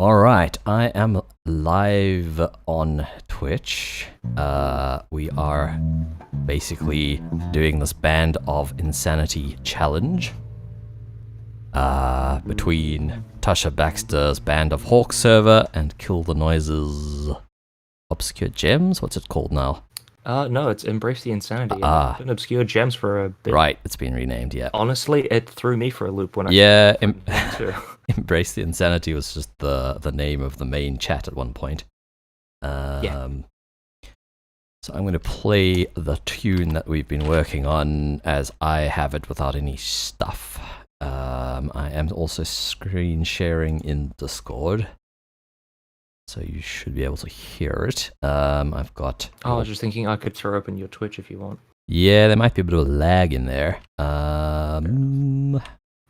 Alright, I am live on Twitch. We are basically doing this Band of Insanity challenge. Between Tasha Baxter's Band of Hawk server and Kill the Noises Obscure Gems? What's it called now? No, it's Embrace the Insanity. It's been Obscure Gems for a bit. Right, it's been renamed, yeah. Honestly, it threw me for a loop when I Embrace the Insanity was just the name of the main chat at one point. Yeah. So I'm going to play the tune that we've been working on as I have it without any stuff. I am also screen sharing in Discord, so you should be able to hear it. I've got... I was just thinking I could throw open your Twitch if you want. Yeah, there might be a bit of a lag in there.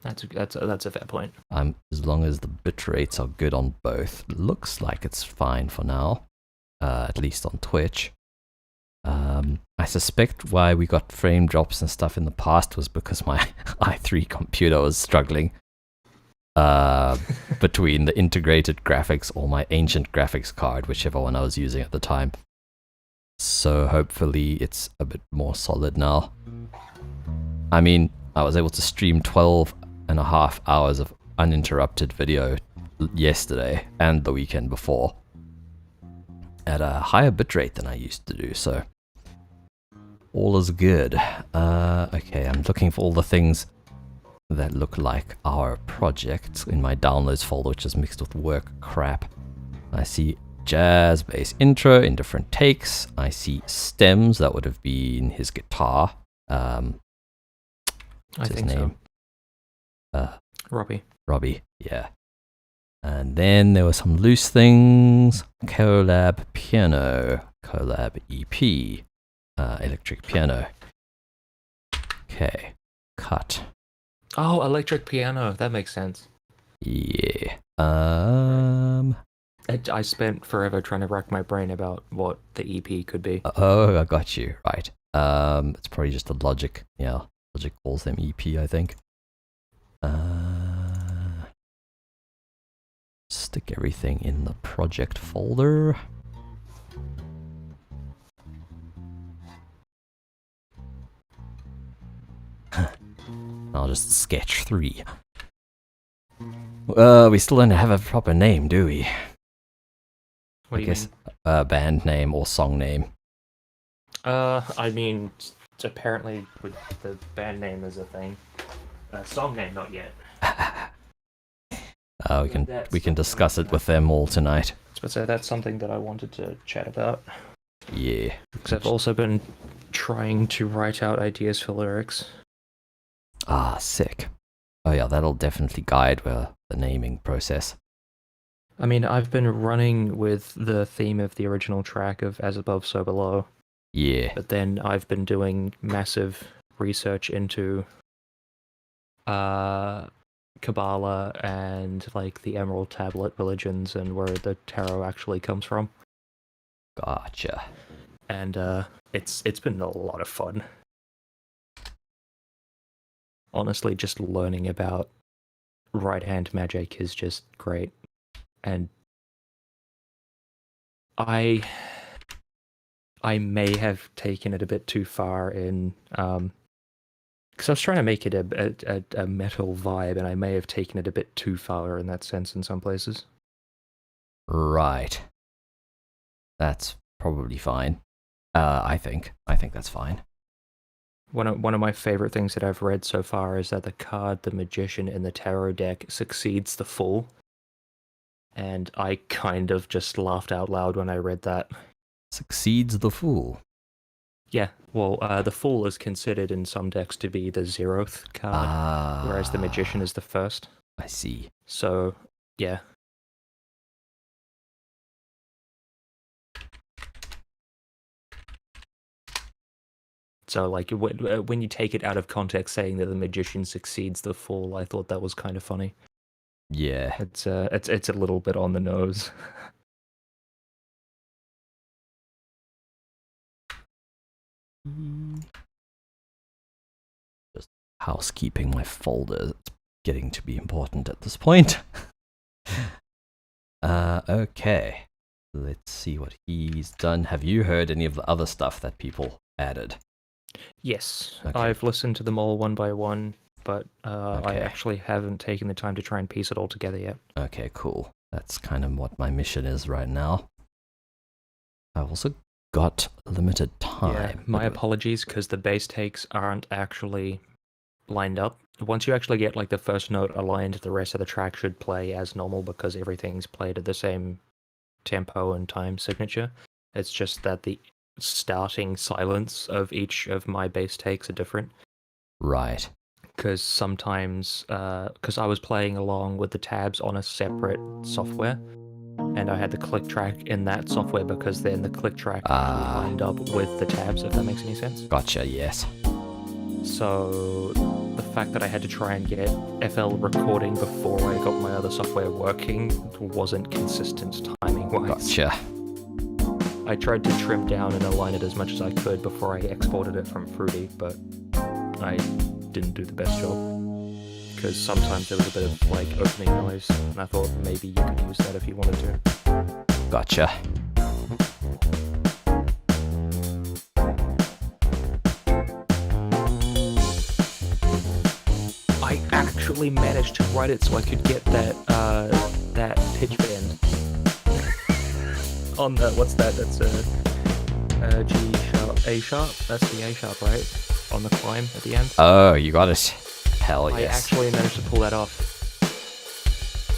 That's a fair point. As long as the bit rates are good on both, looks like it's fine for now, at least on Twitch. I suspect why we got frame drops and stuff in the past was because my i3 computer was struggling between the integrated graphics or my ancient graphics card, whichever one I was using at the time. So hopefully it's a bit more solid now. I mean, I was able to stream 12.5 hours of uninterrupted video yesterday and the weekend before at a higher bitrate than I used to do, so all is good. Okay, I'm looking for all the things that look like our project in my downloads folder, which is mixed with work crap. I see jazz bass intro in different takes. I see stems, that would have been his guitar. I think name? So. Robbie, yeah. And then there were some loose things. Collab piano, collab EP, electric piano. Okay, cut. Oh, electric piano. That makes sense. Yeah. I spent forever trying to rack my brain about what the EP could be. Oh, I got you. Right. It's probably just the Logic. Yeah, Logic calls them EP, I think. Stick everything in the project folder. I'll just sketch 3. We still don't have a proper name, do we? What do you mean? Band name or song name. I mean, apparently with the band name is a thing. Song name, not yet. We can discuss it with them all tonight. So that's something that I wanted to chat about. Yeah. Because I've also been trying to write out ideas for lyrics. Ah, sick. Oh yeah, that'll definitely guide the naming process. I mean, I've been running with the theme of the original track of As Above, So Below. Yeah. But then I've been doing massive research into Kabbalah and like the Emerald Tablet religions and where the tarot actually comes from. Gotcha. And it's been a lot of fun. Honestly, just learning about right hand magic is just great. And I may have taken it a bit too far in because I was trying to make it a metal vibe, and I may have taken it a bit too far in that sense in some places. Right. That's probably fine. I think that's fine. One of my favorite things that I've read so far is that the card, the Magician, in the tarot deck succeeds the Fool. And I kind of just laughed out loud when I read that. Succeeds the Fool. Yeah, well, the Fool is considered in some decks to be the 0th card, whereas the Magician is the 1st. I see. So, yeah. So, like, when you take it out of context, saying that the Magician succeeds the Fool, I thought that was kind of funny. Yeah. It's a little bit on the nose. Just housekeeping my folder. It's getting to be important at this point. Okay. Let's see what he's done. Have you heard any of the other stuff that people added? Yes, Okay. I've listened to them all one by one, but I Okay. actually haven't taken the time to try and piece it all together yet. Okay, cool. That's kind of what my mission is right now. I've also got limited time. Yeah, my apologies, because the bass takes aren't actually lined up. Once you actually get like the first note aligned, the rest of the track should play as normal because everything's played at the same tempo and time signature. It's just that the starting silence of each of my bass takes are different. Right. Because sometimes, because I was playing along with the tabs on a separate software, and I had the click track in that software because then the click track lined up with the tabs, if that makes any sense. Gotcha, yes. So the fact that I had to try and get FL recording before I got my other software working wasn't consistent timing-wise. Gotcha. I tried to trim down and align it as much as I could before I exported it from Fruity, but I didn't do the best job. Because sometimes there was a bit of like opening noise, and I thought maybe you could use that if you wanted to. Gotcha. I actually managed to write it so I could get that pitch bend on the what's that? That's a G sharp, A sharp. That's the A sharp, right? On the climb at the end. Oh, you got it. Hell I yes. actually managed to pull that off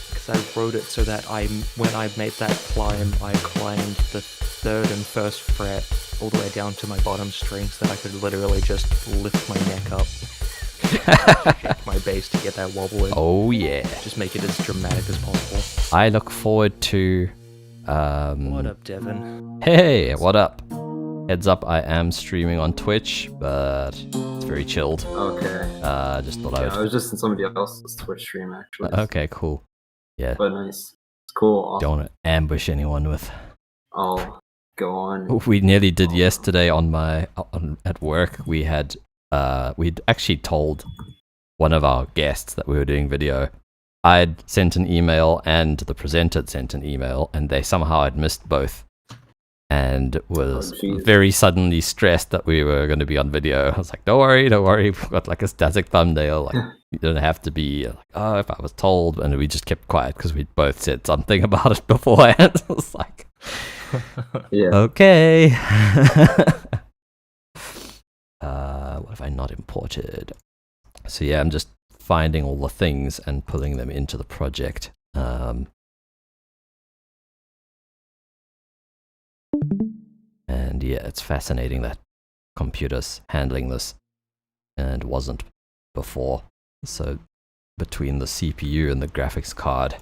because I wrote it so that when I made that climb, I climbed the 3rd and 1st fret all the way down to my bottom string, so that I could literally just lift my neck up, shake my bass to get that wobble in. Oh yeah. Just make it as dramatic as possible. I look forward to What up, Devin? Hey, what up? Heads up, I am streaming on Twitch, but it's very chilled. Okay. Just thought I was just in somebody else's Twitch stream actually. Okay, cool. Yeah. But nice. It's cool. Don't want to ambush anyone with. I'll go on. We nearly did yesterday at work. We'd actually told one of our guests that we were doing video. I'd sent an email and the presenter had sent an email, and they somehow had missed both. And was very suddenly stressed that we were going to be on video. I was like, don't worry, we've got like a static thumbnail. Like, you don't have to be like, oh, if I was told. And we just kept quiet because we both said something about it beforehand. I was like, yeah. Okay. What have I not imported? So yeah, I'm just finding all the things and pulling them into the project. And yeah, it's fascinating that computers handling this and wasn't before. So between the CPU and the graphics card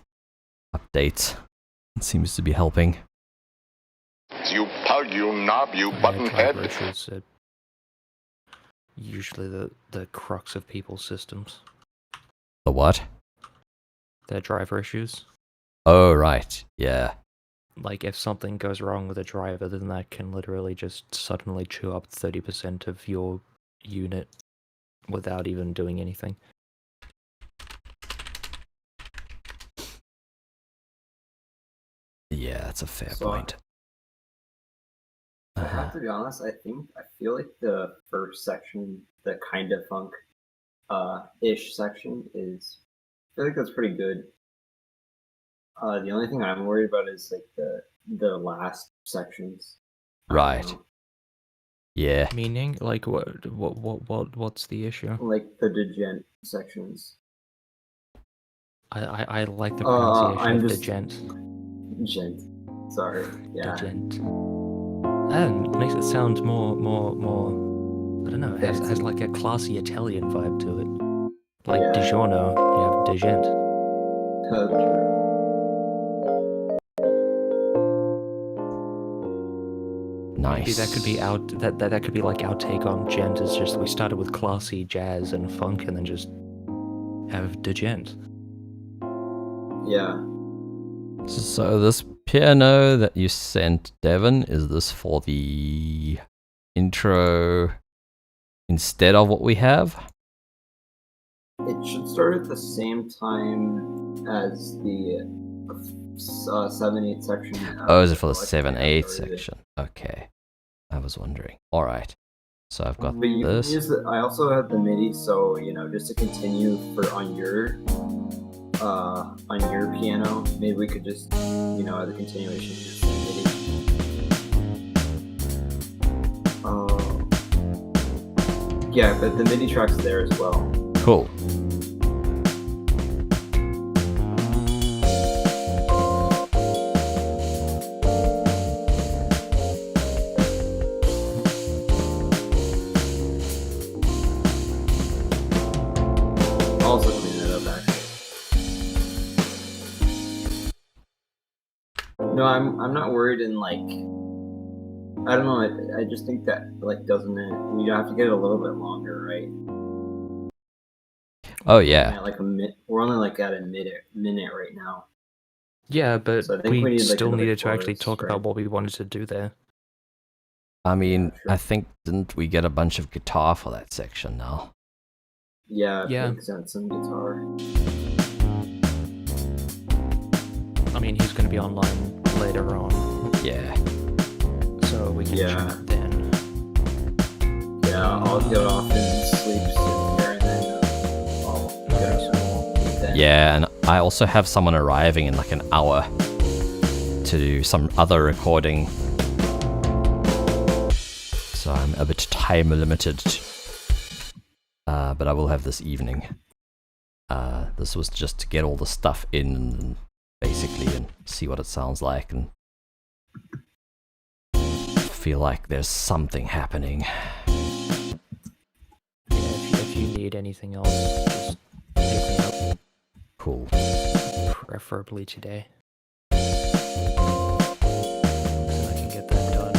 updates, it seems to be helping. You pug, you knob, you buttonhead. Driver issues are usually the crux of people's systems. The what? Their driver issues. Oh, right. Yeah. Like, if something goes wrong with a driver, then that can literally just suddenly chew up 30% of your unit without even doing anything. Yeah, that's a fair So, point. I have to be honest, I feel like the first section, the kind of funk ish section I feel like that's pretty good. The only thing I'm worried about is like the last sections. Right. Yeah. Meaning, like, what's the issue? Like the degent sections. I like the pronunciation of degent. Gent. Sorry. Yeah. Degent. And makes it sound more. I don't know. It has like a classy Italian vibe to it. Like Yeah. DiGiorno, you have degent. Nice. Maybe that could be that could be like our take on gent. Is just we started with classy jazz and funk, and then just have degent. Yeah. So this piano that you sent, Devin, is this for the intro instead of what we have? It should start at the same time as the 7/8 section. Oh, is it for the so I 7/8 think I already did. section? Okay. I was wondering. Alright. So I've got But you this. can use the. I also have the MIDI, so just to continue on your piano, maybe we could just as a continuation use the MIDI. Yeah, but the MIDI track's there as well. Cool. I'll also clean it up actually. No, I'm not worried in like. I don't know. I just think that doesn't it? We have to get it a little bit longer, right? Oh yeah. At we're only at a minute right now. Yeah, but So I think we we need, like, still another needed to actually chorus, talk right? about what we wanted to do there. I mean, sure. I think didn't we get a bunch of guitar for that section now? Yeah, Yeah. makes sense. Some guitar. I mean, he's going to be online later on, Yeah. so we can Yeah. chat then. Yeah, I'll get off and sleep soon here, and then I'll get up then. Yeah, and I also have someone arriving in like an hour to do some other recording. So I'm a bit time limited. But I will have this evening. This was just to get all the stuff in, basically, and see what it sounds like, and feel like there's something happening. Yeah, if you need anything else, just hit me up, Cool. preferably today. And I can get that done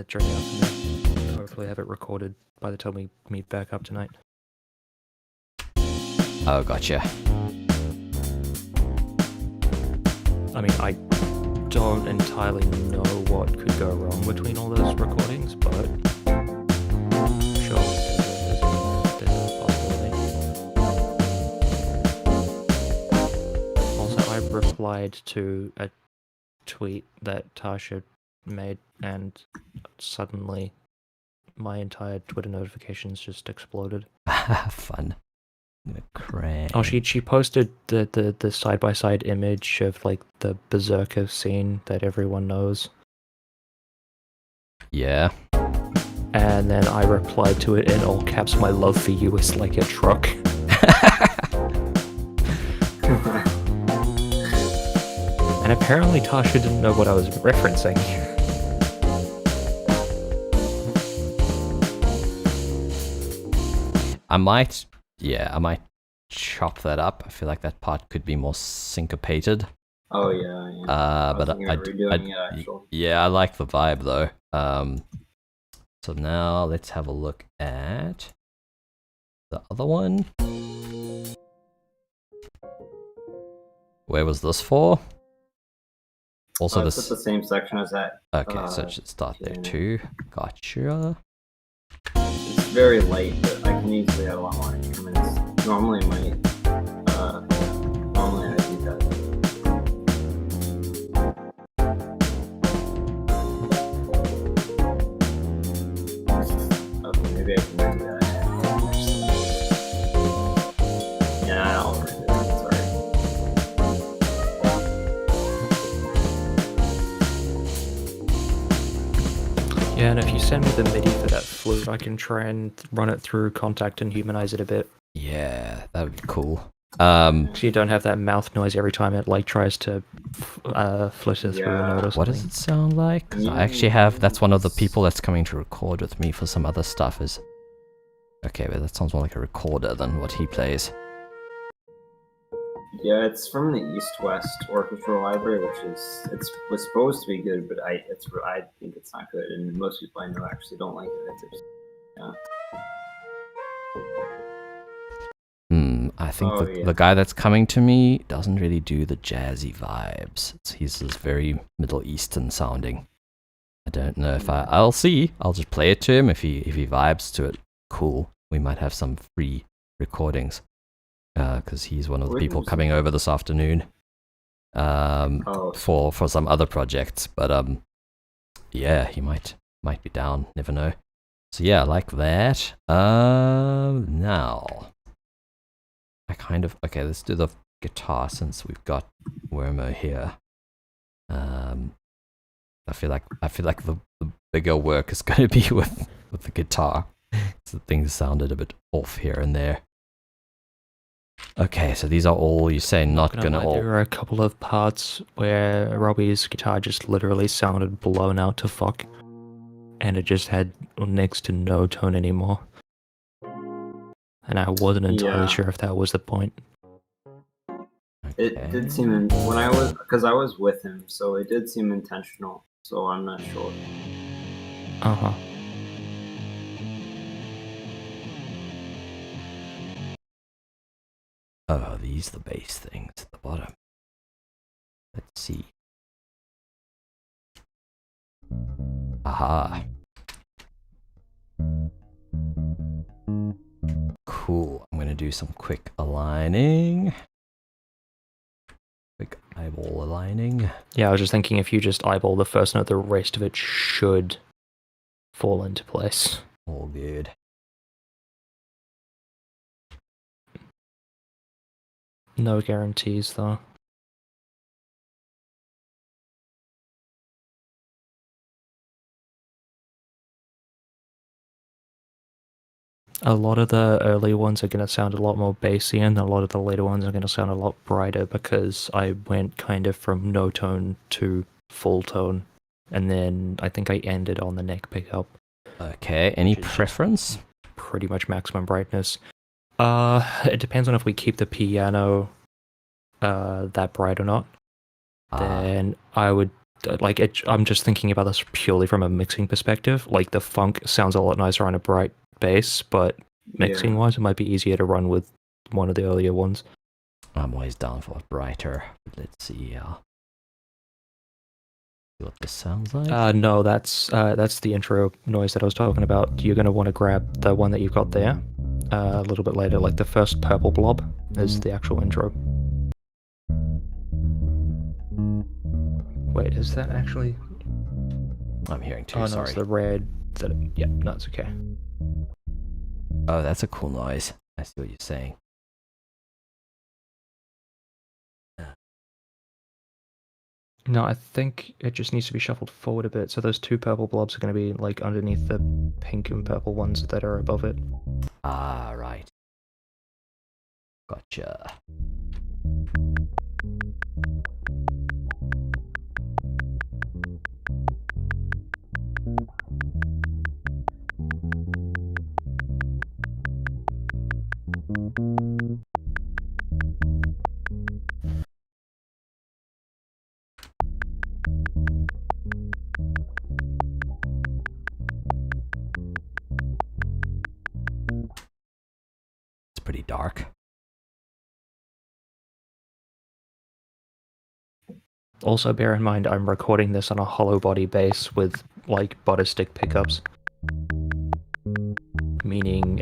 during the afternoon. Hopefully have it recorded by the time we meet back up tonight. Oh, gotcha. I mean, I don't entirely know what could go wrong between all those recordings, but sure, there's a possibility. Also, I replied to a tweet that Tasha made, and suddenly my entire Twitter notifications just exploded. Fun. I'm gonna crank. Oh, she posted the side-by-side image of like the Berserker scene that everyone knows. Yeah. And then I replied to it in all caps, my love for you is like a truck. And apparently Tasha didn't know what I was referencing. I might chop that up. I feel like that part could be more syncopated. Oh yeah. But redoing it actually. yeah, I like the vibe though. So now let's have a look at the other one. Where was this for? Also, It's at the same section as that. Okay, so it should start there yeah. too. Gotcha. It's very light, but I can easily add a lot more instruments. Normally I do that. Okay, maybe I can do that. Yeah, I'll redo it. Sorry. Yeah, and if you send me the MIDI for that flute, I can try and run it through Contact and humanize it a bit. Yeah, that would be cool. So you don't have that mouth noise every time it like tries to flitter through a note or something. What does it sound like? 'Cause I actually have. That's one of the people that's coming to record with me for some other stuff. Is okay, but that sounds more like a recorder than what he plays. Yeah, it's from the East-West Orchestral Library, which was supposed to be good, but I think it's not good, and most people I know actually don't like it. Yeah. I think Oh, the guy that's coming to me doesn't really do the jazzy vibes. He's just very Middle Eastern sounding. I don't know if I'll see. I'll just play it to him. If he vibes to it, cool. We might have some free recordings. because he's one of the Wait, people who's- coming over this afternoon. Oh, For some other projects, but yeah, he might be down. Never know. So yeah, like that. Now okay. Let's do the guitar since we've got Wormo here. I feel like the bigger work is going to be with the guitar. So things sounded a bit off here and there. Okay, so these are all you say not gonna lie, all. there are a couple of parts where Robbie's guitar just literally sounded blown out to fuck, and it just had next to no tone anymore. And I wasn't entirely Yeah. sure if that was the point. it did seem when I was, because I was with him, so it did seem intentional. So I'm not sure. Uh-huh. Oh, these are the bass things at the bottom. Let's see. Aha. Cool. I'm gonna do some quick aligning. Quick eyeball aligning. Yeah, I was just thinking if you just eyeball the first note, the rest of it should fall into place. All good. No guarantees, though. A lot of the early ones are going to sound a lot more bassy, and a lot of the later ones are going to sound a lot brighter because I went kind of from no tone to full tone, and then I think I ended on the neck pickup. Okay, any Which is preference? Pretty much maximum brightness. It depends on if we keep the piano that bright or not. Then I would like it. I'm just thinking about this purely from a mixing perspective. Like the funk sounds a lot nicer on a bright bass, but mixing wise, it might be easier to run with one of the earlier ones. I'm always down for brighter. Let's see. See what this sounds like. No, that's the intro noise that I was talking about. You're gonna want to grab the one that you've got there a little bit later. Like the first purple blob is the actual intro. Wait, is that actually? I'm hearing two. Oh no, Sorry. it's the red. Yeah, no, it's okay. Oh, that's a cool noise. I see what you're saying. No, I think it just needs to be shuffled forward a bit. So those two purple blobs are going to be like underneath the pink and purple ones that are above it. Ah, right. Gotcha. It's pretty dark. Also, bear in mind, I'm recording this on a hollow body bass with like butter stick pickups. Meaning,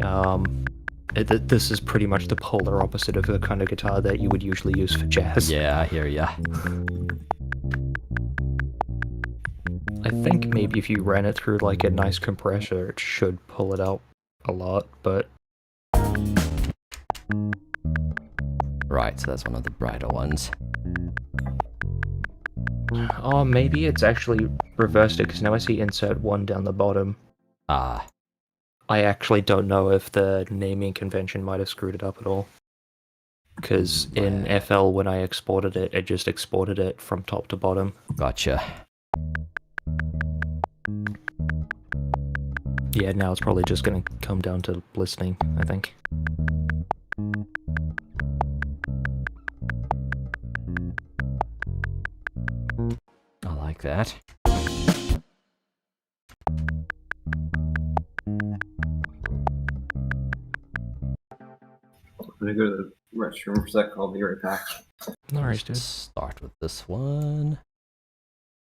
this is pretty much the polar opposite of the kind of guitar that you would usually use for jazz. Yeah, I hear ya. I think maybe if you ran it through like a nice compressor, it should pull it out a lot, but... Right, so that's one of the brighter ones. Oh, maybe it's actually reversed it, because now I see insert 1 down the bottom. Ah, I actually don't know if the naming convention might have screwed it up at all. Because in FL, when I exported it, it just exported it from top to bottom. gotcha. Yeah, now it's probably just going to come down to listening, I think. I like that. I'm gonna go to the restroom for a sec. I'll be right back. No worries, Let's dude. start with this one.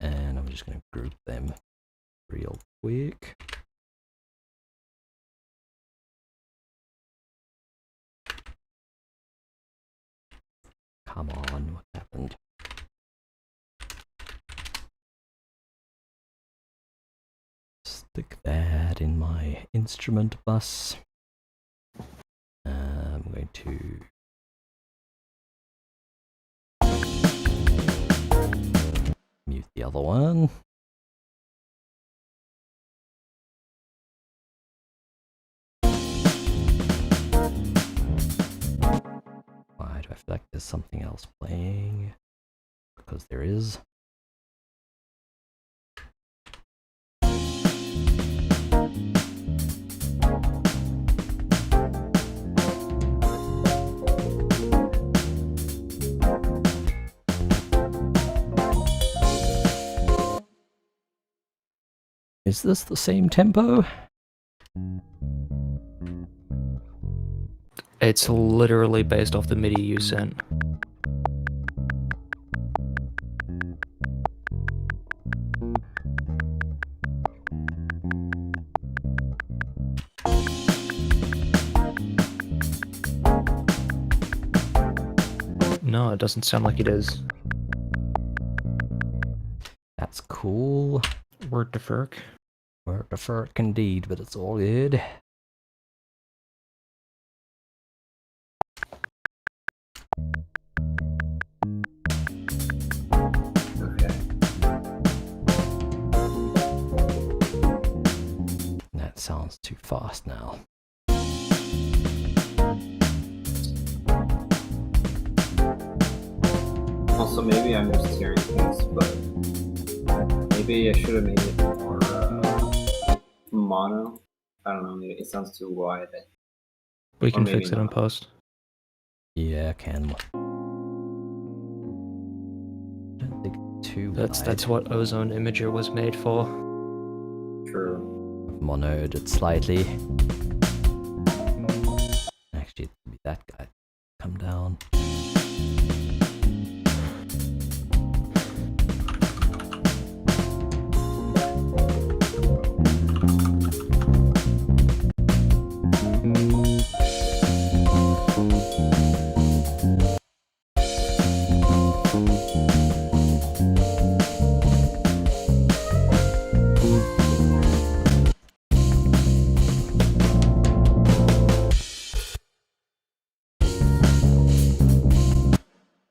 And I'm just going to group them real quick. Come on, what happened? Stick that in my instrument bus. I'm going to mute the other one. Why do I feel like there's something else playing? Because there is. Is this the same tempo? It's literally based off the MIDI you sent. No, it doesn't sound like it is. That's cool. Word to Ferk. Word to Ferk indeed, but it's all good. Okay. That sounds too fast now. Also, maybe I'm just hearing things, but maybe I should have made it more mono. I don't know. Maybe it sounds too wide. We can maybe fix it in not. post. Yeah, I can. I don't think too That's wide. what Ozone Imager was made for. True. I've monoed it slightly. Actually, it could be that guy. Come down.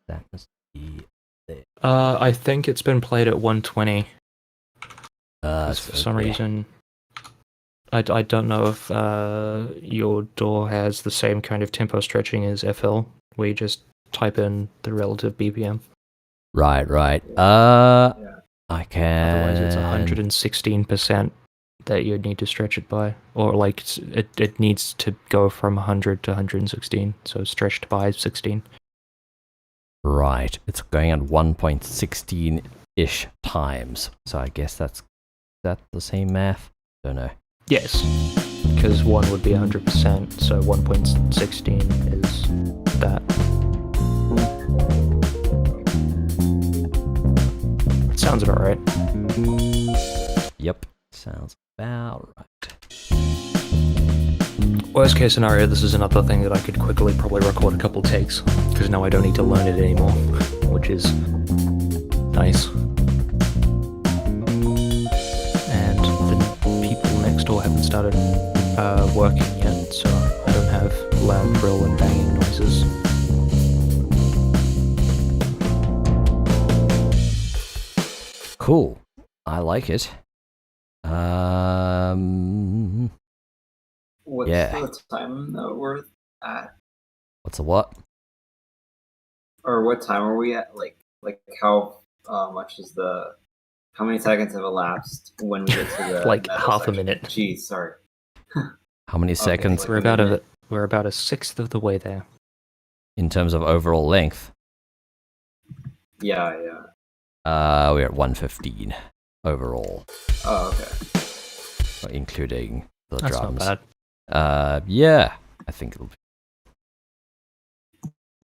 That must be there. I think it's been played at 120. 'Cause for some okay. reason, I don't know if your DAW has the same kind of tempo stretching as FL, where you just type in the relative BPM. Right. Yeah. I can. Otherwise, it's 116% that you'd need to stretch it by, or like it needs to go from 100 to 116, so stretched by 16. Right. It's going at 1.16-ish times. So I guess that's that the same math? Don't know. Yes, because 1 would be 100%, so 1.16 is that. Sounds about right. Yep. Sounds about right. Worst case scenario, this is another thing that I could quickly probably record a couple takes, because now I don't need to learn it anymore, which is nice. And the people next door haven't started working yet, so I don't have loud drill and banging noises. Cool. I like it. What's Yeah. the time that we're at? What's a what? Or what time are we at? Like how much is the? How many seconds have elapsed when we get to the Like metal half a section? minute. Geez, sorry. How many seconds like We're a about minute. we're about a sixth of the way there. in terms of overall length? Yeah. We're at 115 overall, Oh, okay. including the That's drums. not bad. Yeah, I think it'll be.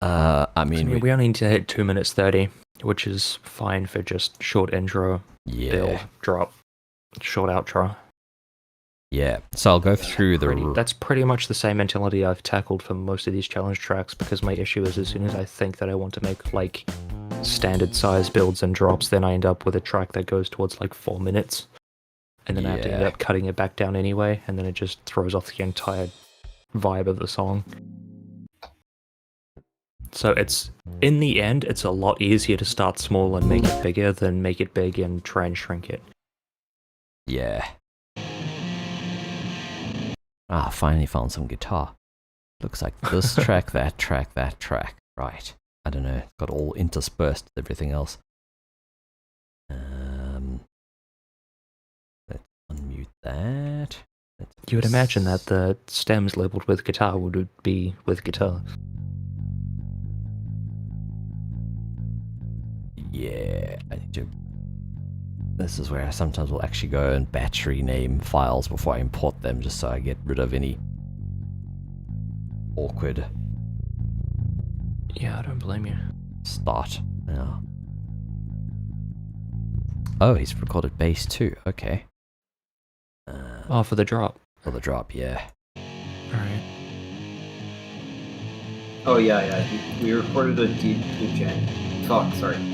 I mean, we only need to hit 2 minutes 30, which is fine for just short intro, yeah. build, drop, short outro. Yeah, so I'll go through the... That's pretty much the same mentality I've tackled for most of these challenge tracks, because my issue is as soon as I think that I want to make like standard size builds and drops, then I end up with a track that goes towards like 4 minutes, and then I have to end Yeah. up cutting it back down anyway, and then it just throws off the entire vibe of the song. So it's, in the end, it's a lot easier to start small and make it bigger than make it big and try and shrink it. Yeah. Ah, finally found some guitar. Looks like this track, that track, that track. Right. I don't know. Got all interspersed with everything else. Let's unmute that. You would imagine that the stems labeled with guitar would be with guitar. Yeah, I need to... This is where I sometimes will actually go and batch rename files before I import them, just so I get rid of any awkward Yeah, I don't blame you. start. Yeah. Oh, he's recorded bass too. Okay. Oh, for the drop. For the drop, yeah. Alright. Oh yeah. We recorded a deep gen.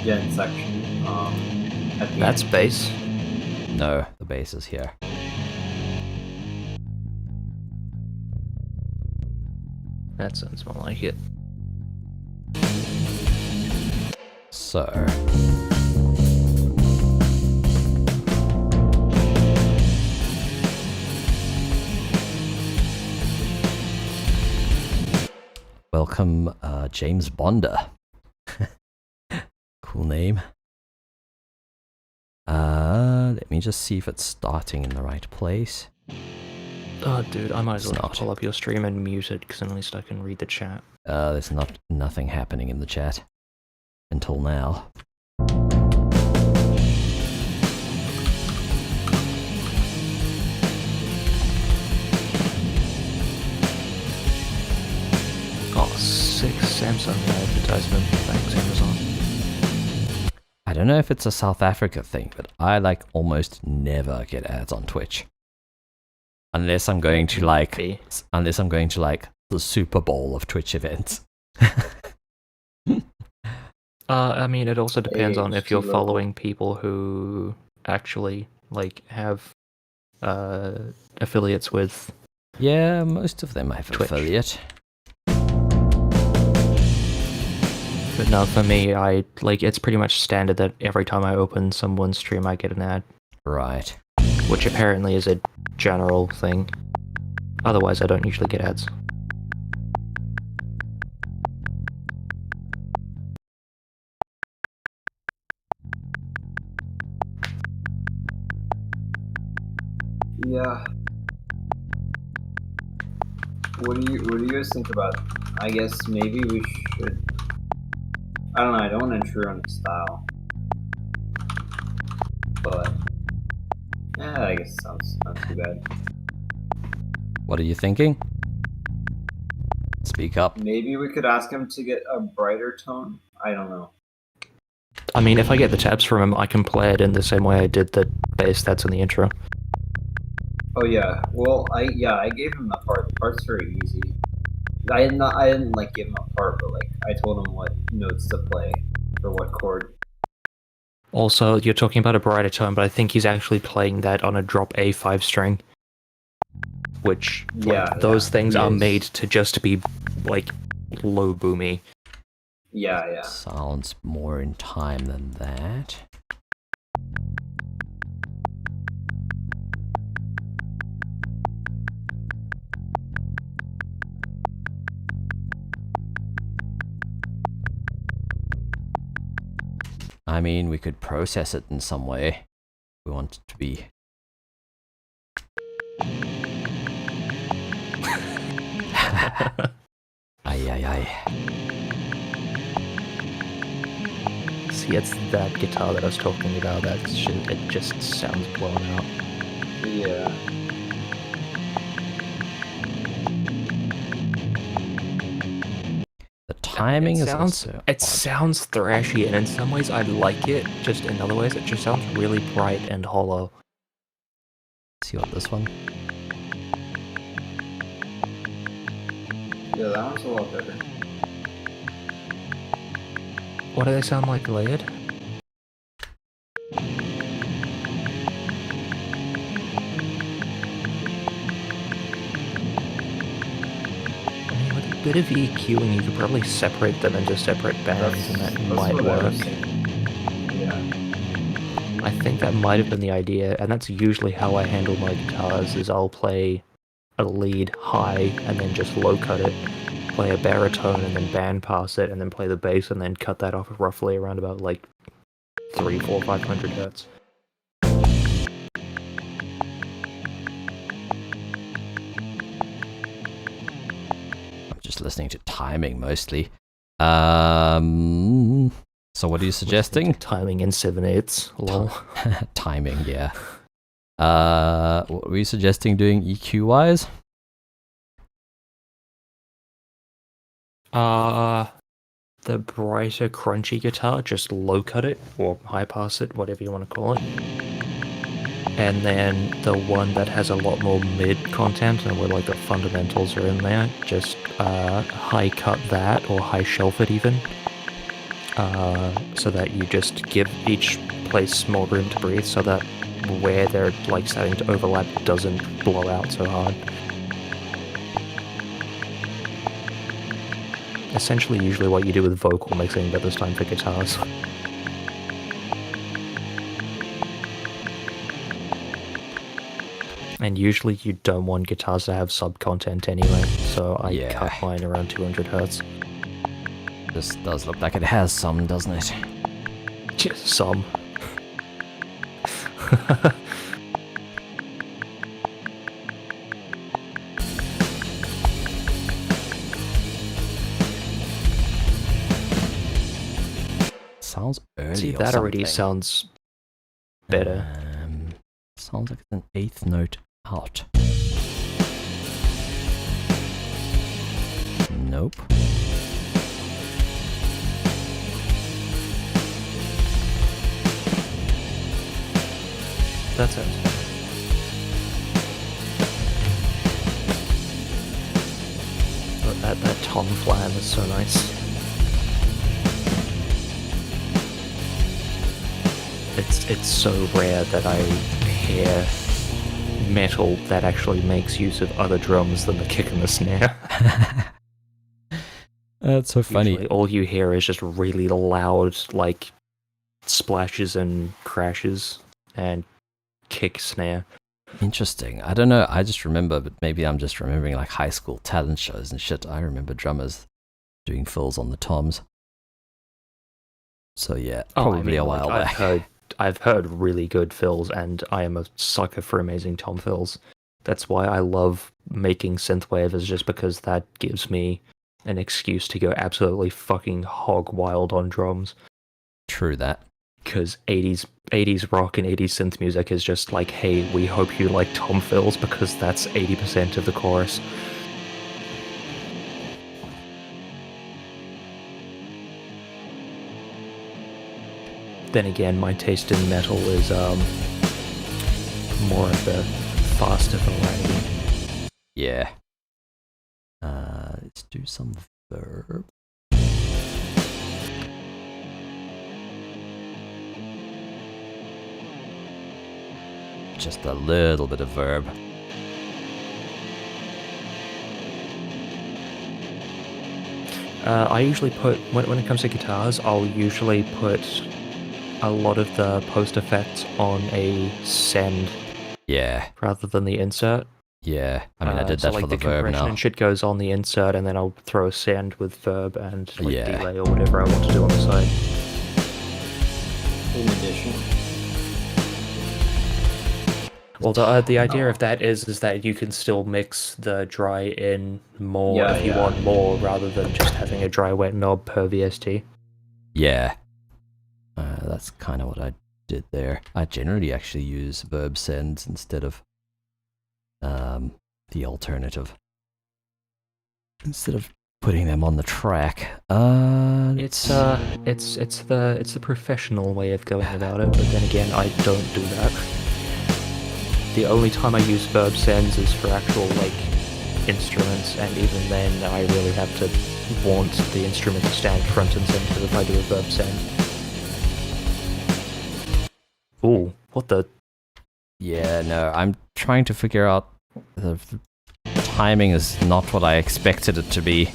Gen section. At the That's end. bass. No, the bass is here. That sounds more like it. So. Welcome, James Bonder. Cool name. Let me just see if it's starting in the right place. Oh, dude, I might as It's well not. pull up your stream and mute it, because at least I can read the chat. There's nothing happening in the chat until now. Oh, sick Samsung advertisement. Thanks, Amazon. I don't know if it's a South Africa thing, but I like almost never get ads on Twitch. Unless I'm going to like the Super Bowl of Twitch events. I mean, it also depends on if you're HT following people who actually, like, have affiliates with... Yeah, most of them have Twitch. affiliate. But no, for me, it's pretty much standard that every time I open someone's stream, I get an ad. Right. Which apparently is a general thing. Otherwise, I don't usually get ads. Yeah. What do you guys think about? I guess maybe we should. I don't know. I don't want to intrude on the style, but yeah, I guess it sounds not too bad. What are you thinking? Speak up. Maybe we could ask him to get a brighter tone. I don't know. I mean, if I get the tabs from him, I can play it in the same way I did the bass that's in the intro. Oh yeah. Well, I gave him the part. The part's very easy. I didn't like give him a part, but like I told him what notes to play for what chord. Also, you're talking about a brighter tone, but I think he's actually playing that on a drop A5 string. Which, those things he are is. made to just be, like, low boomy. Yeah. Sounds more in time than that. I mean, we could process it in some way. We want it to be... Ay. See, it's that guitar that I was talking about. It just sounds blown out. Yeah. The timing is sounds, also it odd. sounds thrashy, and in some ways I like it. Just in other ways, it just sounds really bright and hollow. See what this one? Yeah, that one's a lot better. What do they sound like layered? I mean, with a bit of EQing, you could probably separate them into separate bands, and that might what I work. was thinking. Yeah. I think that might have been the idea, and that's usually how I handle my guitars, is I'll play a lead high and then just low cut it, play a baritone and then band pass it, and then play the bass and then cut that off roughly around about like 300, 400, 500 hertz. I'm just listening to timing mostly. So what are you suggesting? Timing in 7/8, lol. Timing, yeah. What were you suggesting doing EQ wise? The brighter, crunchy guitar, just low cut it, or high pass it, whatever you want to call it. And then the one that has a lot more mid content and where like the fundamentals are in there, just high cut that, or high shelf it even. So that you just give each place more room to breathe, so that where they're like starting to overlap doesn't blow out so hard. Essentially, usually what you do with vocal mixing, but this time for guitars. And usually you don't want guitars to have sub-content anyway, so I cut mine around 200 hertz. This does look like it has some, doesn't it? Just some. Sounds early. See, or that already something. sounds better. Sounds like it's an eighth note out. Nope. That sounds better. But that tom flam is so nice. It's so rare that I hear metal that actually makes use of other drums than the kick and the snare. That's so funny. Usually all you hear is just really loud, like, splashes and crashes and kick snare. Interesting. I don't know. I just remember, but maybe I'm just remembering like high school talent shows and shit. I remember drummers doing fills on the toms. So yeah, probably a while back. I've heard really good fills, and I am a sucker for amazing tom fills. That's why I love making synthwave, is just because that gives me an excuse to go absolutely fucking hog wild on drums. True that. Because 80s rock and 80s synth music is just like, hey, we hope you like tom fills because that's 80% of the chorus. Then again, my taste in metal is more of the faster variety. Yeah. Let's do some verb. Just a little bit of verb. I usually put, when it comes to guitars, I'll usually put a lot of the post effects on a send. Yeah. Rather than the insert. Yeah. I mean, I did that so, like, for the verb compression now. and shit goes on the insert, and then I'll throw a send with verb and like Yeah. delay or whatever I want to do on the side. In addition, Well, the idea of that is that you can still mix the dry in more if you want more, rather than just having a dry wet knob per VST. Yeah. That's kind of what I did there. I generally actually use verb sends instead of the alternative. Instead of putting them on the track. It's the professional way of going about it, but then again, I don't do that. The only time I use verb sends is for actual like instruments, and even then I really have to want the instrument to stand front and center if I do a verb send. Ooh, what the? Yeah, no, I'm trying to figure out the timing is not what I expected it to be.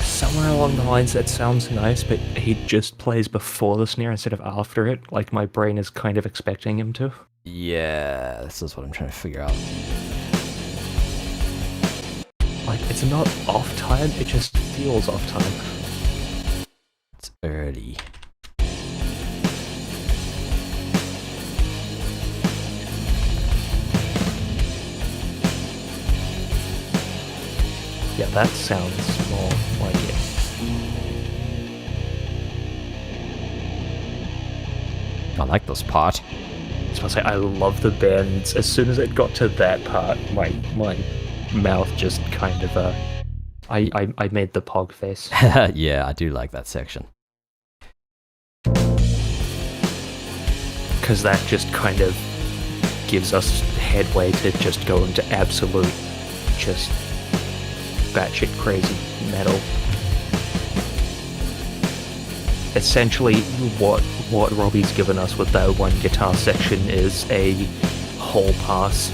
Somewhere along the lines that sounds nice, but he just plays before the snare instead of after it, like my brain is kind of expecting him to. Yeah, this is what I'm trying to figure out. Like, it's not off time, it just feels off time. It's early. Yeah, that sounds more like it. I like this part. So I say I love the bends. As soon as it got to that part, my mouth just kind of I made the pog face. Yeah, I do like that section. Because that just kind of gives us headway to just go into absolute, just batshit crazy metal. Essentially, what Robbie's given us with that one guitar section is a whole pass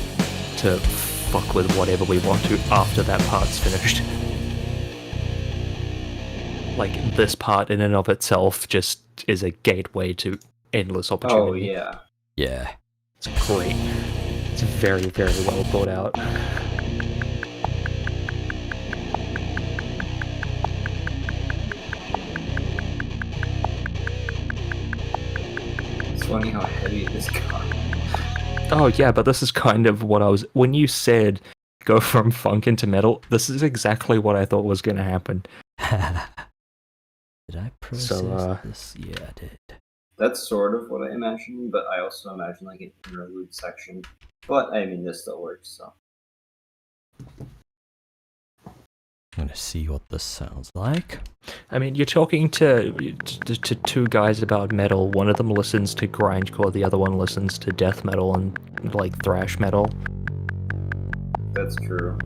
to fuck with whatever we want to after that part's finished. Like, this part in and of itself just is a gateway to endless Oh opportunity. yeah. Yeah. It's great. It's very, very well thought out. It's funny how heavy this got. Oh yeah, but this is kind of what I was... When you said go from funk into metal, this is exactly what I thought was going to happen. Did I process this? Yeah, I did. That's sort of what I imagined, but I also imagine like an interlude section. But I mean, this still works. So I'm gonna see what this sounds like. I mean, you're talking to two guys about metal. One of them listens to grindcore, the other one listens to death metal and like thrash metal. that's true.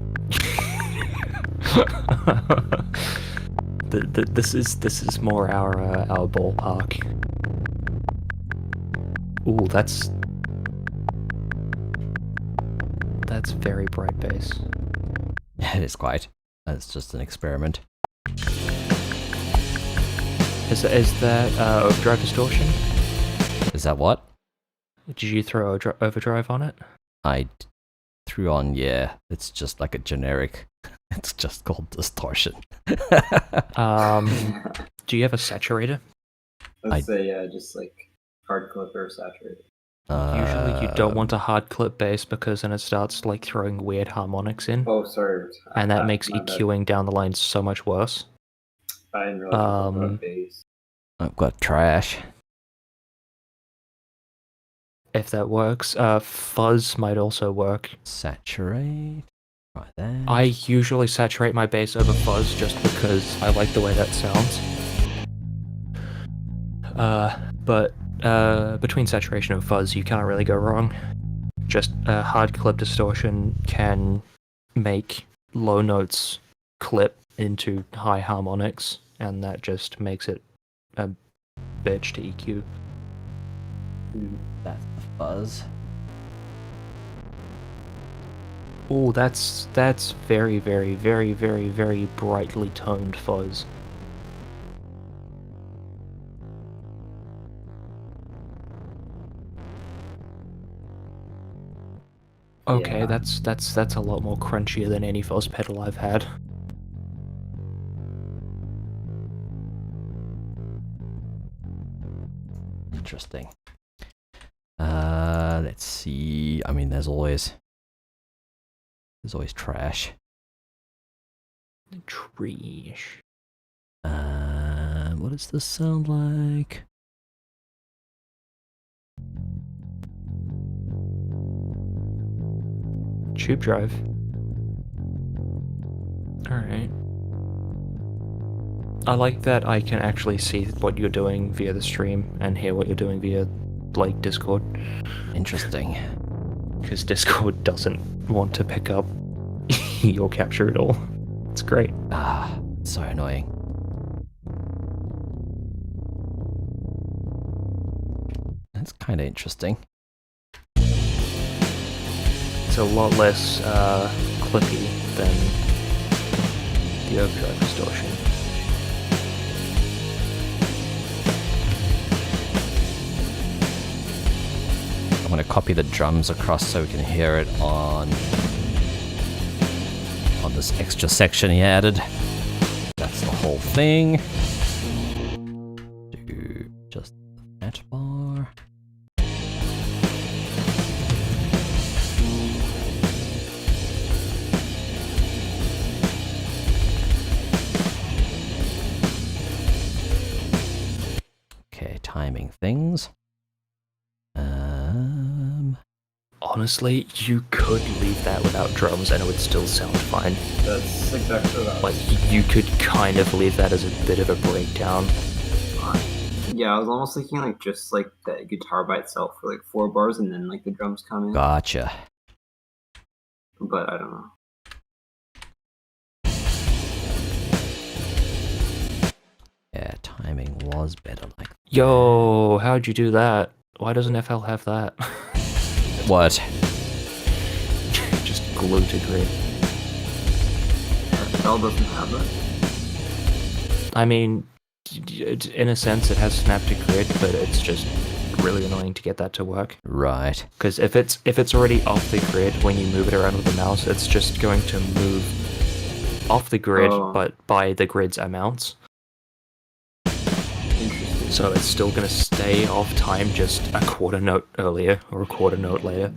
This is more our ballpark. Ooh, that's very bright bass. It is quite. It's just an experiment. Is that overdrive distortion? Is that what? Did you throw overdrive on it? I threw on, yeah. It's just like a generic. It's just called distortion. Do you have a saturator? Let's say just like hard clip or saturated. Usually you don't want a hard clip bass because then it starts like throwing weird harmonics in. Oh, sorry. And that makes my bad. EQing down the line so much worse. I didn't realize it was about bass. I've got trash. If that works. Fuzz might also work. Saturate. Try that. I usually saturate my bass over fuzz just because I like the way that sounds. But between saturation and fuzz, you can't really go wrong. Just hard clip distortion can make low notes clip into high harmonics, and that just makes it a bitch to EQ. That's the fuzz. Ooh, that's very, very, very, very, very brightly toned fuzz. Okay, Yeah. that's a lot more crunchier than any fuzz pedal I've had. Interesting. Let's see. I mean, there's always trash. Treesh. What does this sound like? Tube drive. Alright. I like that I can actually see what you're doing via the stream and hear what you're doing via, like, Discord. Interesting. Because Discord doesn't want to pick up your capture at all. It's great. Ah, so annoying. That's kind of interesting. It's a lot less clippy than the overdrive distortion. I'm going to copy the drums across so we can hear it on this extra section he added. That's the whole thing. Do just that bar. Okay, timing things. Honestly, you could leave that without drums and it would still sound fine. That's exactly what I was Like, you could kind of leave that as a bit of a breakdown. Yeah, I was almost thinking like just like the guitar by itself for like 4 bars and then like the drums come in. Gotcha. But I don't know. Yeah, timing was better like Yo, how'd you do that? Why doesn't FL have that? what? Just glue to grid. FL doesn't have that. I mean, in a sense it has snap to grid, but it's just really annoying to get that to work. Right. Because if it's already off the grid when you move it around with the mouse, it's just going to move off the grid, but by the grid's amounts. Interesting. So it's still going to stay off time just a quarter note earlier or a quarter note later.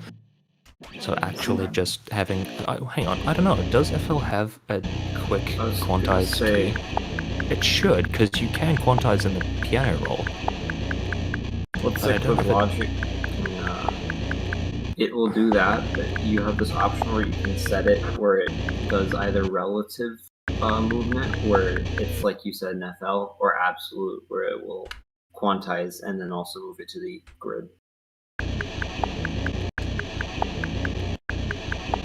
So actually just having... hang on, I don't know, does FL have a quick I was gonna quantized say- key? It should, because you can quantize in the piano roll. What's But I like don't with know that- Logic? It will do that, but you have this option where you can set it where it does either relative movement, where it's like you said in FL, or absolute, where it will quantize and then also move it to the grid.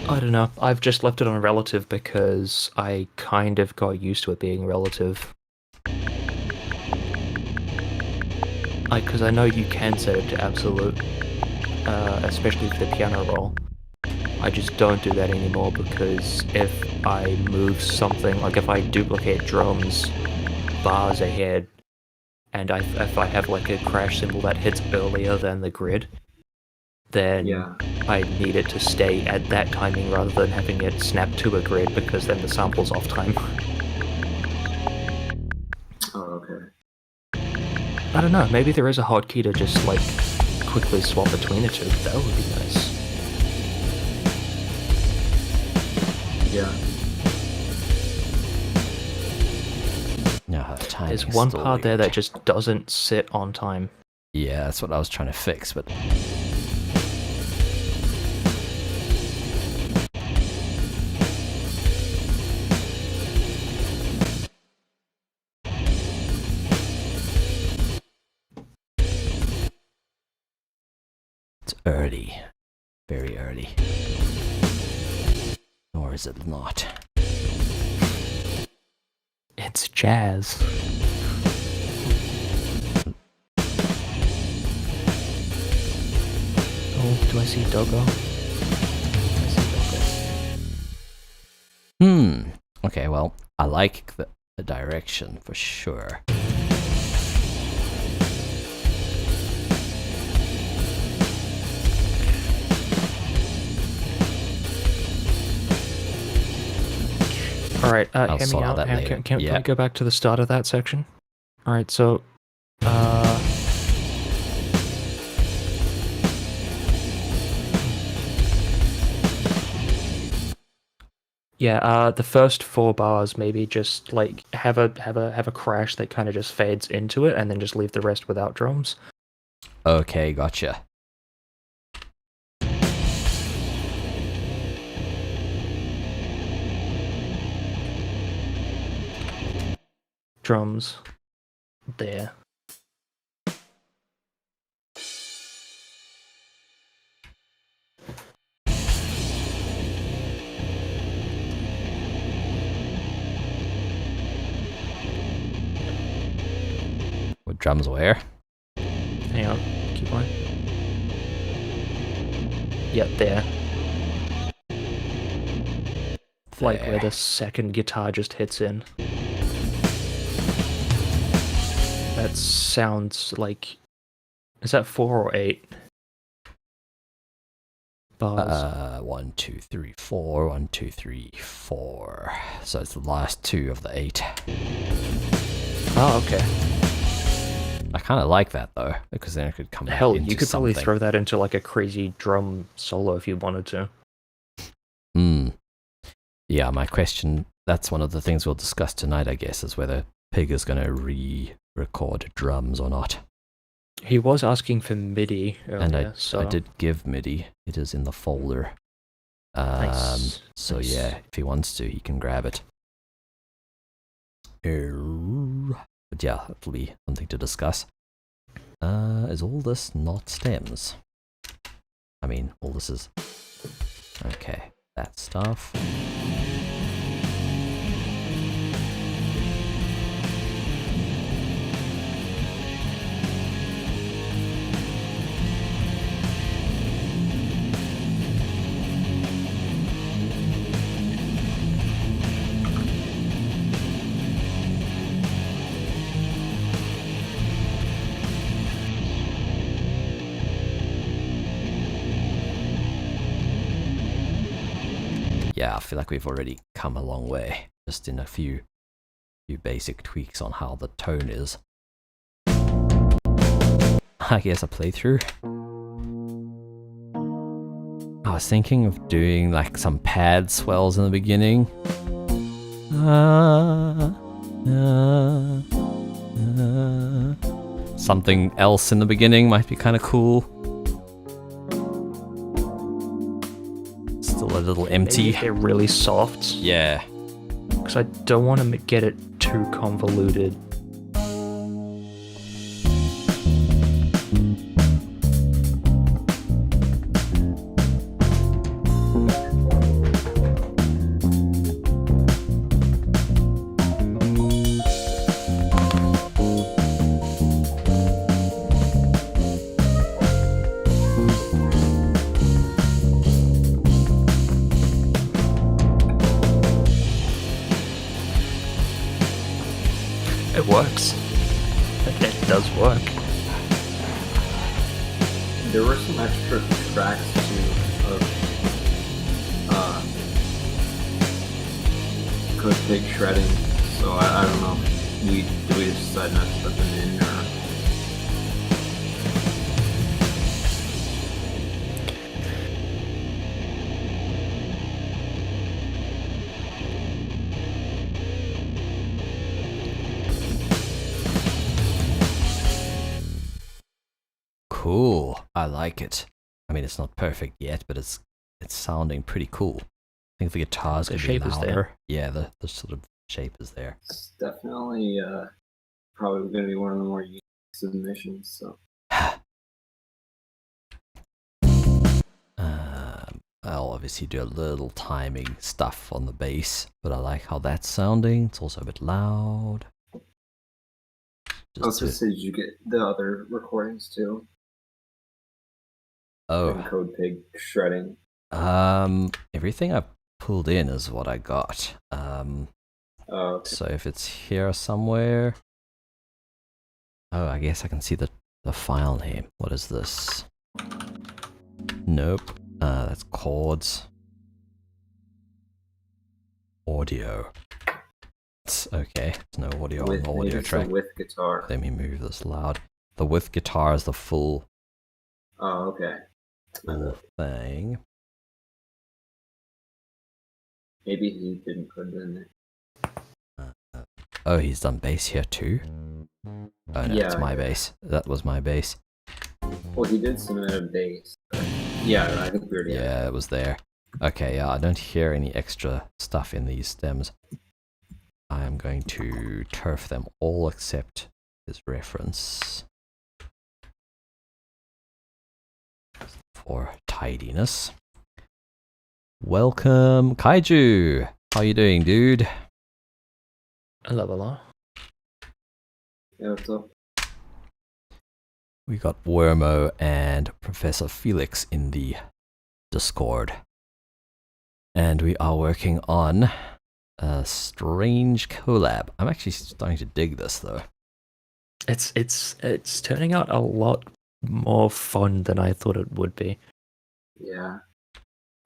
I don't know. I've just left it on relative because I kind of got used to it being relative. Because I know you can set it to absolute, especially for the piano roll. I just don't do that anymore because if I move something, like if I duplicate drums bars ahead, and if I have like a crash symbol that hits earlier than the grid, then Yeah. I need it to stay at that timing rather than having it snap to a grid because then the sample's off time. Oh, okay. I don't know, maybe there is a hotkey to just like quickly swap between the two. That would be nice. Yeah. No, timing There's is one still part there weird. that just doesn't sit on time. Yeah, that's what I was trying to fix, but it's early. Very early. Or is it not? It's jazz. Oh, do I see Doggo? I see Doggo. Okay, well, I like the direction for sure. Alright, I'll hear me sort out out. that Can, later. can Yeah. we go back to the start of that section? Alright, so... Yeah, the first 4 bars maybe just like have a crash that kind of just fades into it, and then just leave the rest without drums. Okay, gotcha. drums there. With drums where? Hang on, keep going. Yep, there. Like where the second guitar just hits in. That sounds like... Is that 4 or 8? Bars. 1, 2, 3, 4. 1, 2, 3, 4. So it's the last 2 of the 8. Oh, okay. I kind of like that though, because then it could come back Hell, into you could probably something. throw that into like a crazy drum solo if you wanted to. Yeah, my question, that's one of the things we'll discuss tonight, I guess, is whether Pig is going to re-record drums or not. He was asking for MIDI And earlier, so... I did give MIDI. It is in the folder. Nice. So Nice. yeah, if he wants to, he can grab it. But yeah, it'll be something to discuss. Is all this not stems? I mean, all this is... Okay, that stuff. Yeah, I feel like we've already come a long way, just in a few basic tweaks on how the tone is. I guess a playthrough. I was thinking of doing like some pad swells in the beginning. Something else in the beginning might be kind of cool. Still a little empty. Maybe they're really soft. Yeah. Because I don't want to get it too convoluted. It works. It does work. There were some extra tracks too of Code Pig shredding, so I don't know. Do we just decide not to put them in, or? Cool. I like it. I mean, it's not perfect yet, but it's sounding pretty cool. I think the guitars The could be shape is louder. there. Yeah, the sort of shape is there. It's definitely probably going to be one of the more unique submissions. So I'll obviously do a little timing stuff on the bass, but I like how that's sounding. It's also a bit loud. also, did you get the other recordings too? And Code Pig shredding. Everything I pulled in is what I got. Okay. So if it's here somewhere, oh, I guess I can see the file name. What is this? Nope. That's chords. Audio. It's okay. There's no audio on the audio track. With guitar. Let me move this loud. The with guitar is the full Okay. thing. Maybe he didn't put it in there. Oh, he's done bass here too? Oh no, Yeah, it's my yeah. bass. That was my bass. Well, he did submit a bass. Yeah, I think we already had Yeah, it was there. Okay, yeah, I don't hear any extra stuff in these stems. I am going to turf them all except his reference for tidiness. Welcome, Kaiju! How you doing, dude? Hello. Yeah, what's up? We got Wormo and Professor Felix in the Discord. And we are working on a strange collab. I'm actually starting to dig this though. It's turning out a lot more fun than I thought it would be. Yeah.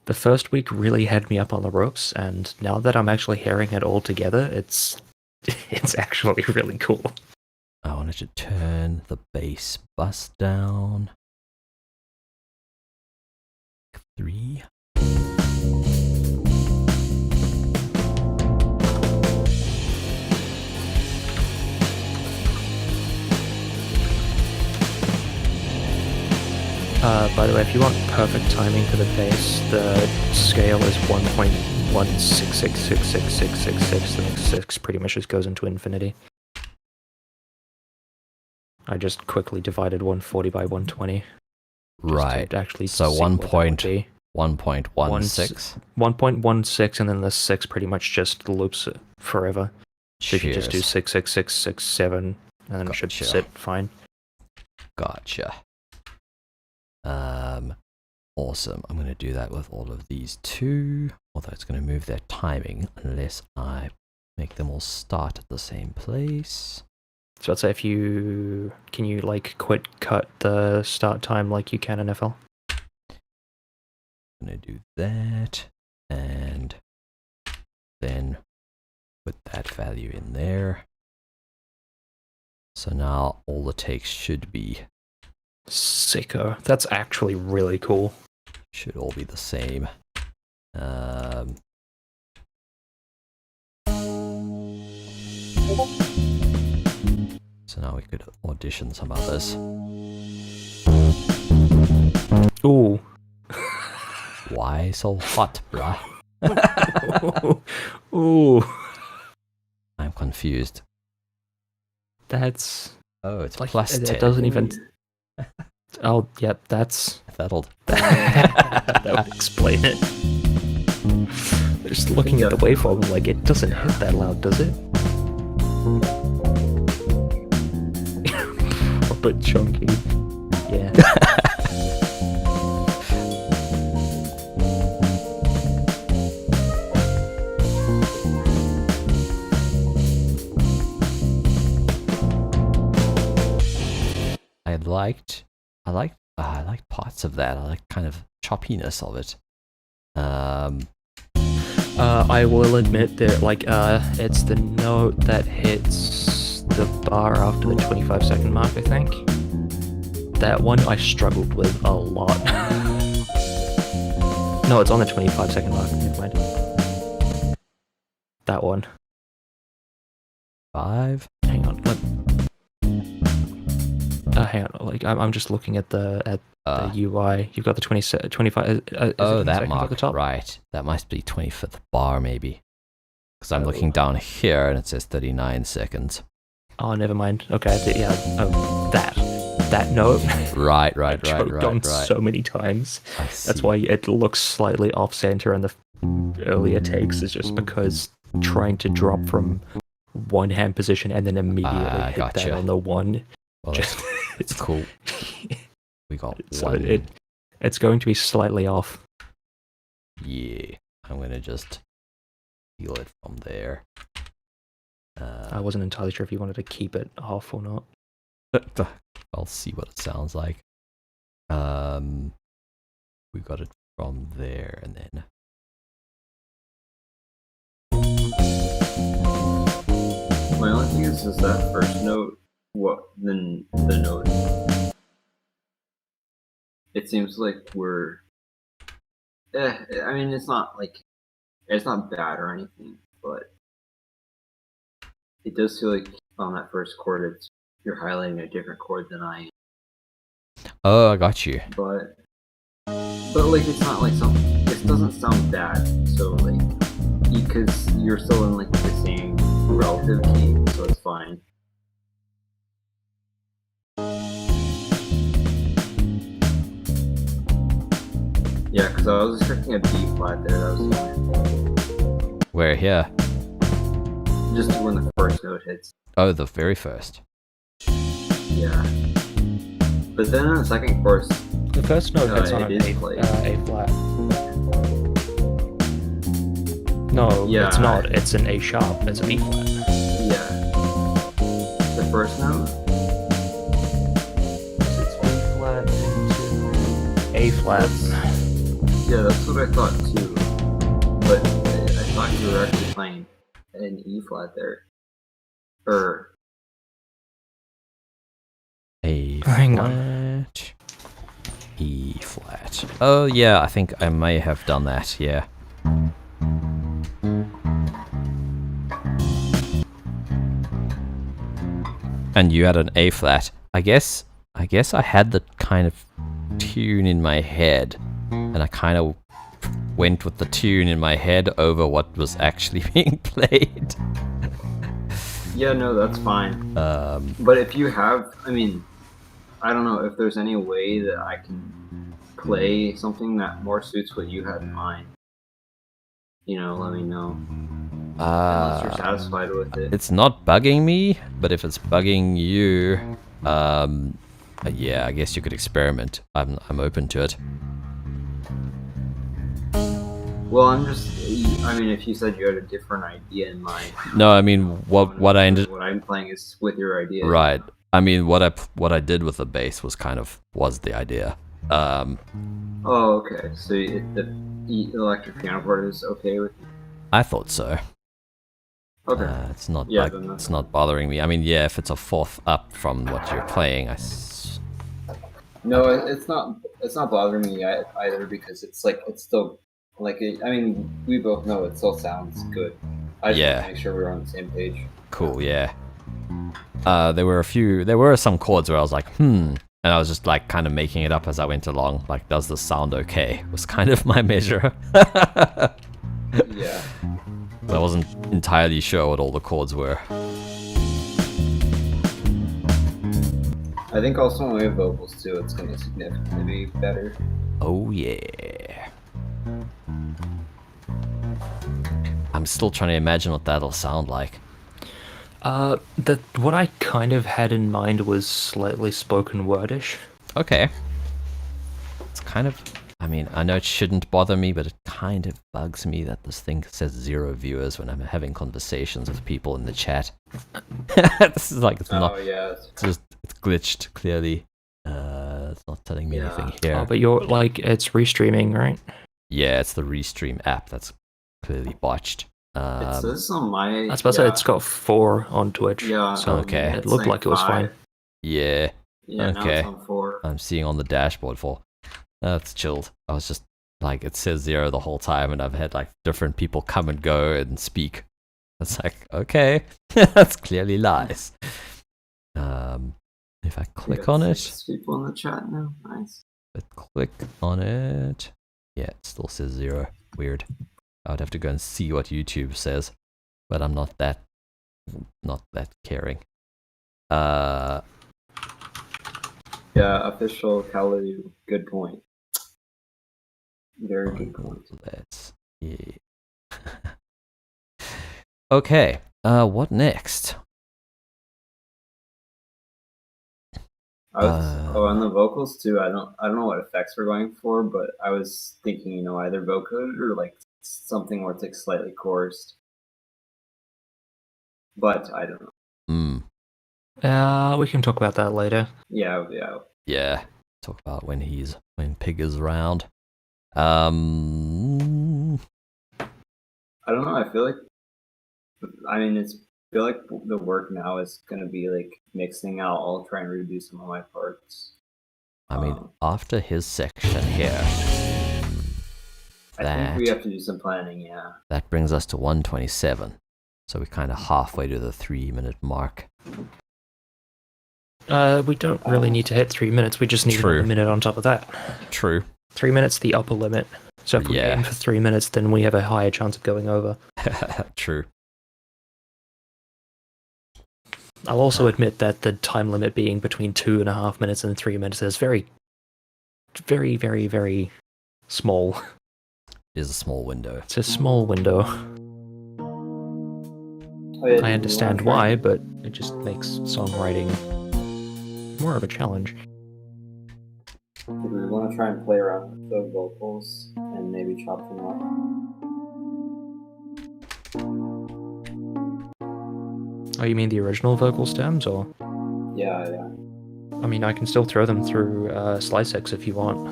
The first week really had me up on the ropes, and now that I'm actually hearing it all together, it's actually really cool. I wanted to turn the bass bus down. 3. By the way, if you want perfect timing for the bass, the scale is 1.166666666. The next 6 pretty much just goes into infinity. I just quickly divided 140 by 120. Right. To actually So see what that would be. 1.16. 1.16, and then the 6 pretty much just loops it forever. So if you just do 66667, and then it should Gotcha. sit fine. Gotcha. Awesome. I'm going to do that with all of these too. Although it's going to move their timing unless I make them all start at the same place. So I'd say if you can you like cut the start time like you can in FL. I'm going to do that and then put that value in there. So now all the takes should be Sicko. That's actually really cool. should all be the same. So now we could audition some others. Ooh. Why so hot, bruh? Ooh. I'm confused. That's Oh, it's like plus 10. it doesn't even. Oh, yep. That's That'll that would explain it. Just looking at the waveform, I'm like, it doesn't hit that loud, does it? Proper chunky. Yeah. I liked parts of that. I like kind of choppiness of it. I will admit that, like, it's the note that hits the bar after the 25-second mark, I think. That one I struggled with a lot. No, it's on the 25-second mark, never mind. That one. 5. Hang on, hang on, like, I'm just looking at the UI. You've got the 25... Oh, that seconds mark, at the top? right. That must be 25th bar, maybe. Because I'm Oh. looking down here and it says 39 seconds. Oh, never mind. Okay, that note. Right. Choked on so many times. I That's see. why it looks slightly off center in the earlier takes, is just because trying to drop from one hand position and then immediately hit Gotcha. that on the one. Well, Just it's cool. We got so one. it's going to be slightly off. Yeah. I'm going to just feel it from there. I wasn't entirely sure if you wanted to keep it off or not. I'll see what it sounds like. We got it from there and then. My only thing is that first note. What the note? It seems like we're. I mean, it's not bad or anything, but it does feel like on that first chord, you're highlighting a different chord than I am. Oh, I got you. But like it's not like it doesn't sound bad. So like because you're still in like the same octave key, so it's fine. Yeah, because I was expecting a B flat there. That was the only Where here? just when the first note hits. Oh, the very first. Yeah. But then in the second chorus, The first note hits on it an is A, played. A flat. No, Yeah, it's not. It's an A sharp. It's a B flat. yeah. The first note? It's B flat into A flat. Yeah, that's what I thought too. But I thought you were actually playing an E flat there. Or A Hang flat. E flat. Oh yeah, I think I may have done that, yeah. And you had an A flat. I guess I had the kind of tune in my head, and I kind of went with the tune in my head over what was actually being played. yeah, no, that's fine. But if you have, I mean, I don't know if there's any way that I can play something that more suits what you had in mind. You know, let me know. Unless you're satisfied with it. It's not bugging me, but if it's bugging you, yeah, I guess you could experiment. I'm open to it. Well, I'm just. I mean, if you said you had a different idea in mind. No, I mean what I ended What I'm playing is with your idea. right. I mean what I did with the bass was the idea. Oh, okay. So the electric piano part is okay with you? I thought so. Okay. It's not Yeah, then that's it's not bothering me. I mean, yeah, if it's a fourth up from what you're playing, No, it's not. It's not bothering me either because it's like it's still like I mean we both know it still sounds good. I just Yeah. want to make sure we're on the same page. cool, yeah. There were some chords where I was like, and I was just like kind of making it up as I went along. Like, does this sound okay? Was kind of my measure. Yeah. I wasn't entirely sure what all the chords were. I think also when we have vocals too, it's going to significantly be better. Oh yeah. I'm still trying to imagine what that'll sound like. What I kind of had in mind was slightly spoken wordish. Okay. It's kind of, I mean, I know it shouldn't bother me, but it kind of bugs me that this thing says 0 viewers when I'm having conversations with people in the chat. This is like, it's not, yeah. it's glitched, clearly. It's not telling me Yeah. anything here. Oh, but you're like, it's restreaming, right? Yeah, it's the Restream app that's clearly botched. It says on my. I suppose it's got 4 on Twitch. Yeah. So Okay. it it's looked like it was 5. fine. Yeah, Yeah. Now Okay. it's on 4. I'm seeing on the dashboard for. That's chilled. I was just like, it says 0 the whole time, and I've had like different people come and go and speak. It's like, okay, that's clearly lies. If I click on it, 6 people in the chat now. Nice. click on it. Yeah, it still says 0. Weird. I would have to go and see what YouTube says, but I'm not that caring. Yeah. Official Kalu. Good point. Very good point. Let's yeah. Okay. What next? On the vocals too. I don't know what effects we're going for, but I was thinking, either vocode or like something where it's like slightly chorused. But I don't know. We can talk about that later. Yeah. Yeah. Talk about when Pig is around. I don't know. I feel like the work now is gonna be like mixing out. I'll try and redo some of my parts. I mean, after his section here, I think we have to do some planning. Yeah. that brings us to 127. So we're kind of halfway to the 3-minute mark. We don't really need to hit 3 minutes. We just need True. a minute on top of that. True. 3 minutes, the upper limit. So if we Yeah. aim for 3 minutes, then we have a higher chance of going over. True. I'll also admit that the time limit being between 2.5 minutes and 3 minutes is very, very, very, very small. It is a small window. It's a small window. Oh, yeah, I understand why, but it just makes songwriting more of a challenge. Do we want to try and play around with the vocals and maybe chop them up? Oh, you mean the original vocal stems, or? Yeah, yeah. I mean, I can still throw them through SliceX if you want.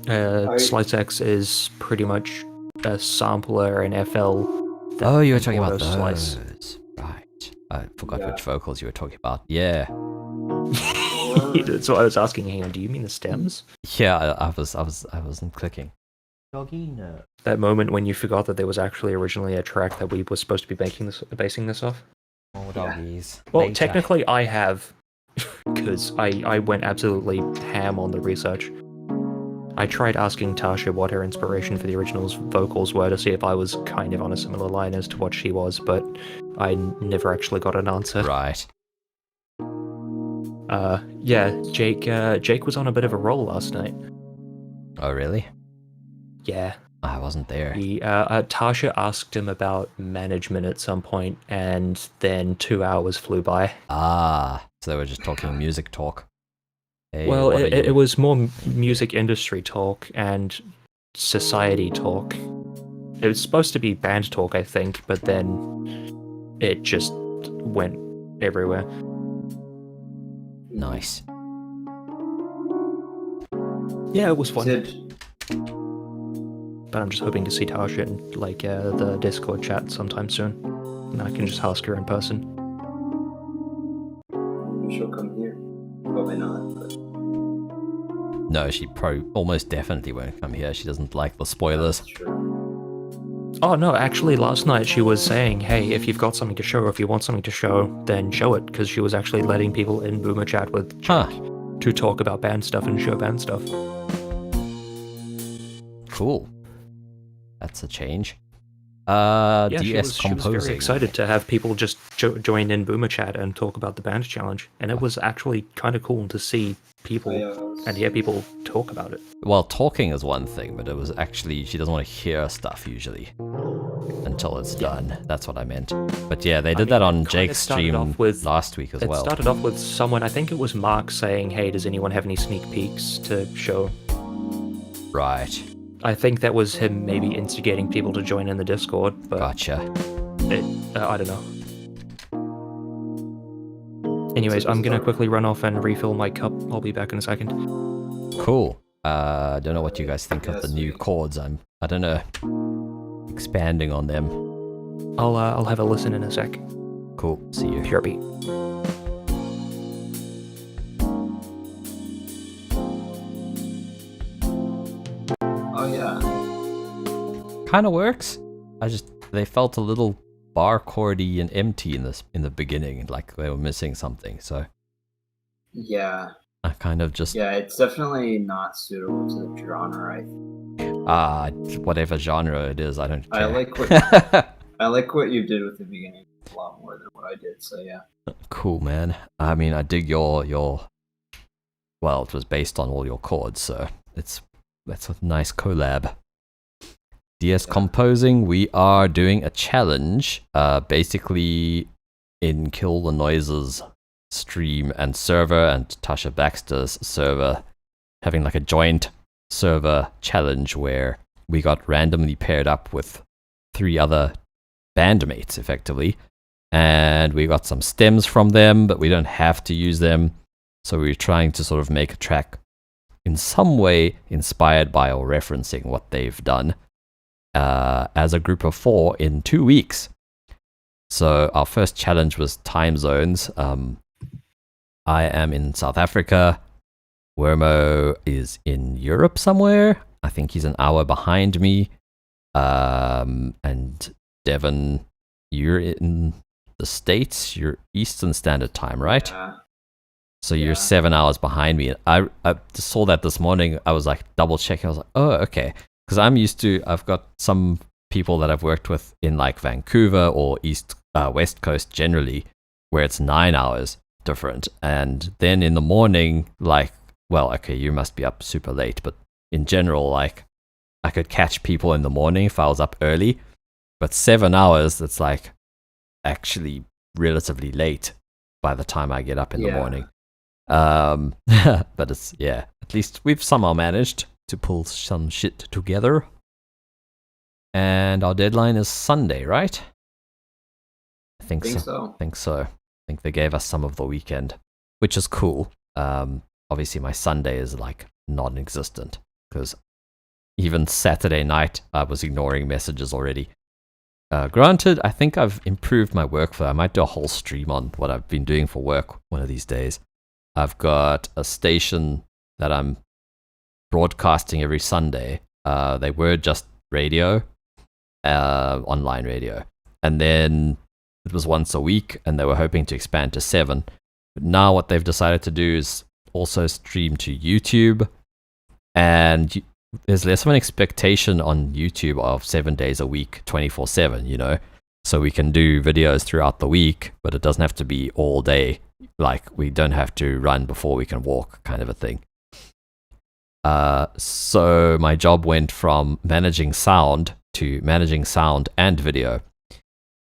SliceX is pretty much a sampler in FL. Oh, you were talking about auto-slice. those. Right. I forgot Yeah. which vocals you were talking about. Yeah. That's what I was asking. Hang on, do you mean the stems? Yeah, I wasn't clicking. Doggy, no. That moment when you forgot that there was actually originally a track that we were supposed to be basing this off? More doggies. Well, Later. technically I have, because I went absolutely ham on the research. I tried asking Tasha what her inspiration for the original's vocals were to see if I was kind of on a similar line as to what she was, but I never actually got an answer. Right. Yeah, Jake was on a bit of a roll last night. Oh, really? Yeah. I wasn't there. Tasha asked him about management at some point, and then 2 hours flew by. Ah, so they were just talking music talk. Hey, Well, what are it you- was more music industry talk and society talk. It was supposed to be band talk, I think, but then it just went everywhere. Nice. Yeah, it was fun. Did, But I'm just hoping to see Tasha in the Discord chat sometime soon, and I can just ask her in person. she'll come here? Probably not. But No, she probably almost definitely won't come here. She doesn't like the spoilers. that's true. Oh no, actually last night she was saying, hey, if you've got something to show, if you want something to show, then show it, because she was actually letting people in Boomer Chat with Huh. to talk about band stuff and show band stuff. Cool. That's a change. Yeah, DS she was composing. very excited to have people just join in Boomer Chat and talk about the band challenge, and it was actually kind of cool to see people and hear people talk about it. Well, talking is one thing, but it was actually she doesn't want to hear stuff usually until it's done. That's what I meant. But yeah, they did that on kinda Jake's started stream off with- last week as It well. started off with someone, I think it was Mark, saying, hey, does anyone have any sneak peeks to show? Right. I think that was him maybe instigating people to join in the Discord, but Gotcha. I don't know. Anyways, I'm gonna quickly run off and refill my cup. I'll be back in a second. Cool. I don't know what you guys think of Yeah, the new sweet. chords. I don't know. Expanding on them. I'll have a listen in a sec. Cool. See you. Pure beat. Oh yeah. Kind of works. They felt a little bar chordy and empty in the beginning, like they were missing something. So Yeah. I kind of just Yeah, it's definitely not suitable to the genre. whatever genre it is, I don't care. I like what you did with the beginning a lot more than what I did. So yeah. Cool, man. I mean, I dig your well, it was based on all your chords, so that's a nice collab. DS Composing, we are doing a challenge, basically in Kill the Noises stream and server and Tasha Baxter's server, having like a joint server challenge where we got randomly paired up with 3 other bandmates, effectively. And we got some stems from them, but we don't have to use them. So we're trying to sort of make a track in some way inspired by or referencing what they've done as a group of 4 in 2 weeks. So our first challenge was time zones. I am in South Africa. Wermo is in Europe somewhere. I think he's an hour behind me. And Devon, you're in the States. You're Eastern Standard Time, right? Yeah. So you're Yeah. 7 hours behind me. I just saw that this morning. I was like double checking. I was like, oh, okay. Because I've got some people that I've worked with in like Vancouver or West Coast generally, where it's 9 hours different. And then in the morning, like, well, okay, you must be up super late, but in general, like, I could catch people in the morning if I was up early, but 7 hours, that's like actually relatively late by the time I get up in the morning. But it's, yeah, at least we've somehow managed to pull some shit together. And our deadline is Sunday, right? I think so. I think they gave us some of the weekend, which is cool. Obviously, my Sunday is like non-existent because even Saturday night I was ignoring messages already. Granted, I think I've improved my workflow. I might do a whole stream on what I've been doing for work one of these days. I've got a station that I'm broadcasting every Sunday. They were just radio, online radio. And then it was once a week, and they were hoping to expand to 7. But now what they've decided to do is also stream to YouTube. And there's less of an expectation on YouTube of 7 days a week, 24/7, you know? So we can do videos throughout the week, but it doesn't have to be all day. Like, we don't have to run before we can walk, kind of a thing. So my job went from managing sound to managing sound and video.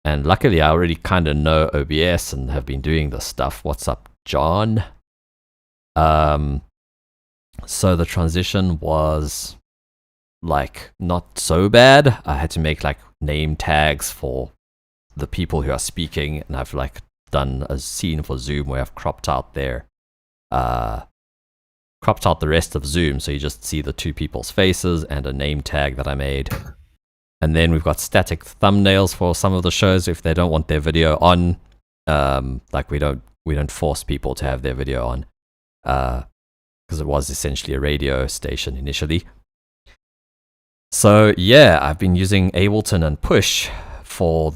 And luckily, I already kind of know OBS and have been doing this stuff. What's up, John? So the transition was like not so bad. I had to make like name tags for the people who are speaking, and I've like done a scene for Zoom where I've cropped out the rest of Zoom, so you just see the two people's faces and a name tag that I made. And then we've got static thumbnails for some of the shows if they don't want their video on. Like we don't force people to have their video on, because it was essentially a radio station initially. So yeah, I've been using Ableton and Push for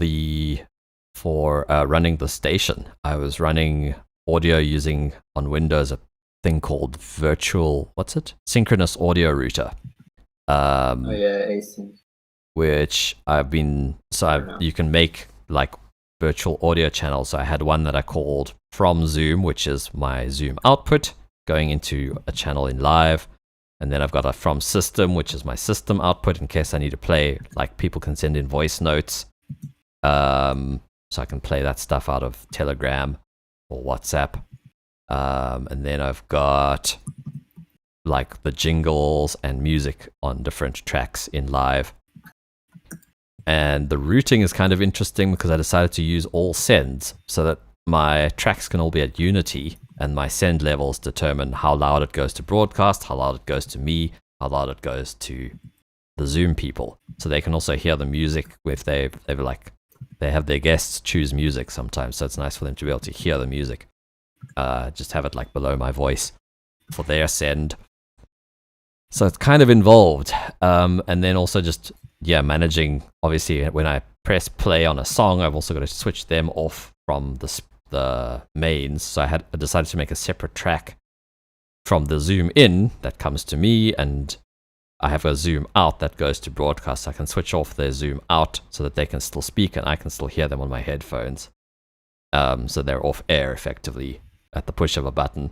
running the station. I was running audio using on Windows a thing called synchronous audio router. Async. Which you can make like virtual audio channels. So I had one that I called from Zoom, which is my Zoom output going into a channel in live. And then I've got a from system, which is my system output in case I need to play, like people can send in voice notes. So I can play that stuff out of Telegram or WhatsApp. And then I've got like the jingles and music on different tracks in live. And the routing is kind of interesting because I decided to use all sends so that my tracks can all be at unity, and my send levels determine how loud it goes to broadcast, how loud it goes to me, how loud it goes to the Zoom people. So they can also hear the music if they have their guests choose music sometimes. So it's nice for them to be able to hear the music. Just have it like below my voice for their send. So it's kind of involved. And then also just managing, obviously, when I press play on a song, I've also got to switch them off from the mains. So I decided to make a separate track from the Zoom in that comes to me, and I have a Zoom out that goes to broadcast. I can switch off their Zoom out so that they can still speak and I can still hear them on my headphones. So they're off air effectively at the push of a button.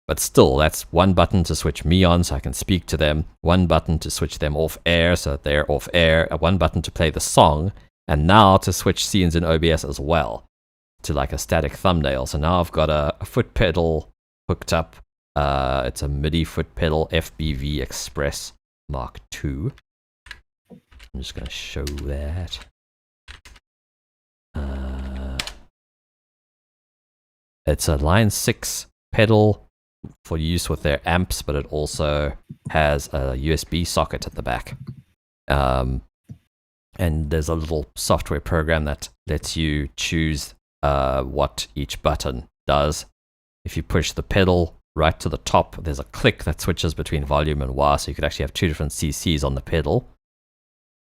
But still, that's one button to switch me on so I can speak to them, one button to switch them off air so that they're off air, one button to play the song, and now to switch scenes in OBS as well to like a static thumbnail. So now I've got a foot pedal hooked up. It's a MIDI foot pedal FBV Express Mark II. I'm just going to show that. It's a Line 6 pedal for use with their amps, but it also has a USB socket at the back. And there's a little software program that lets you choose what each button does. If you push the pedal right to the top, there's a click that switches between volume and wah, so you could actually have two different CCs on the pedal.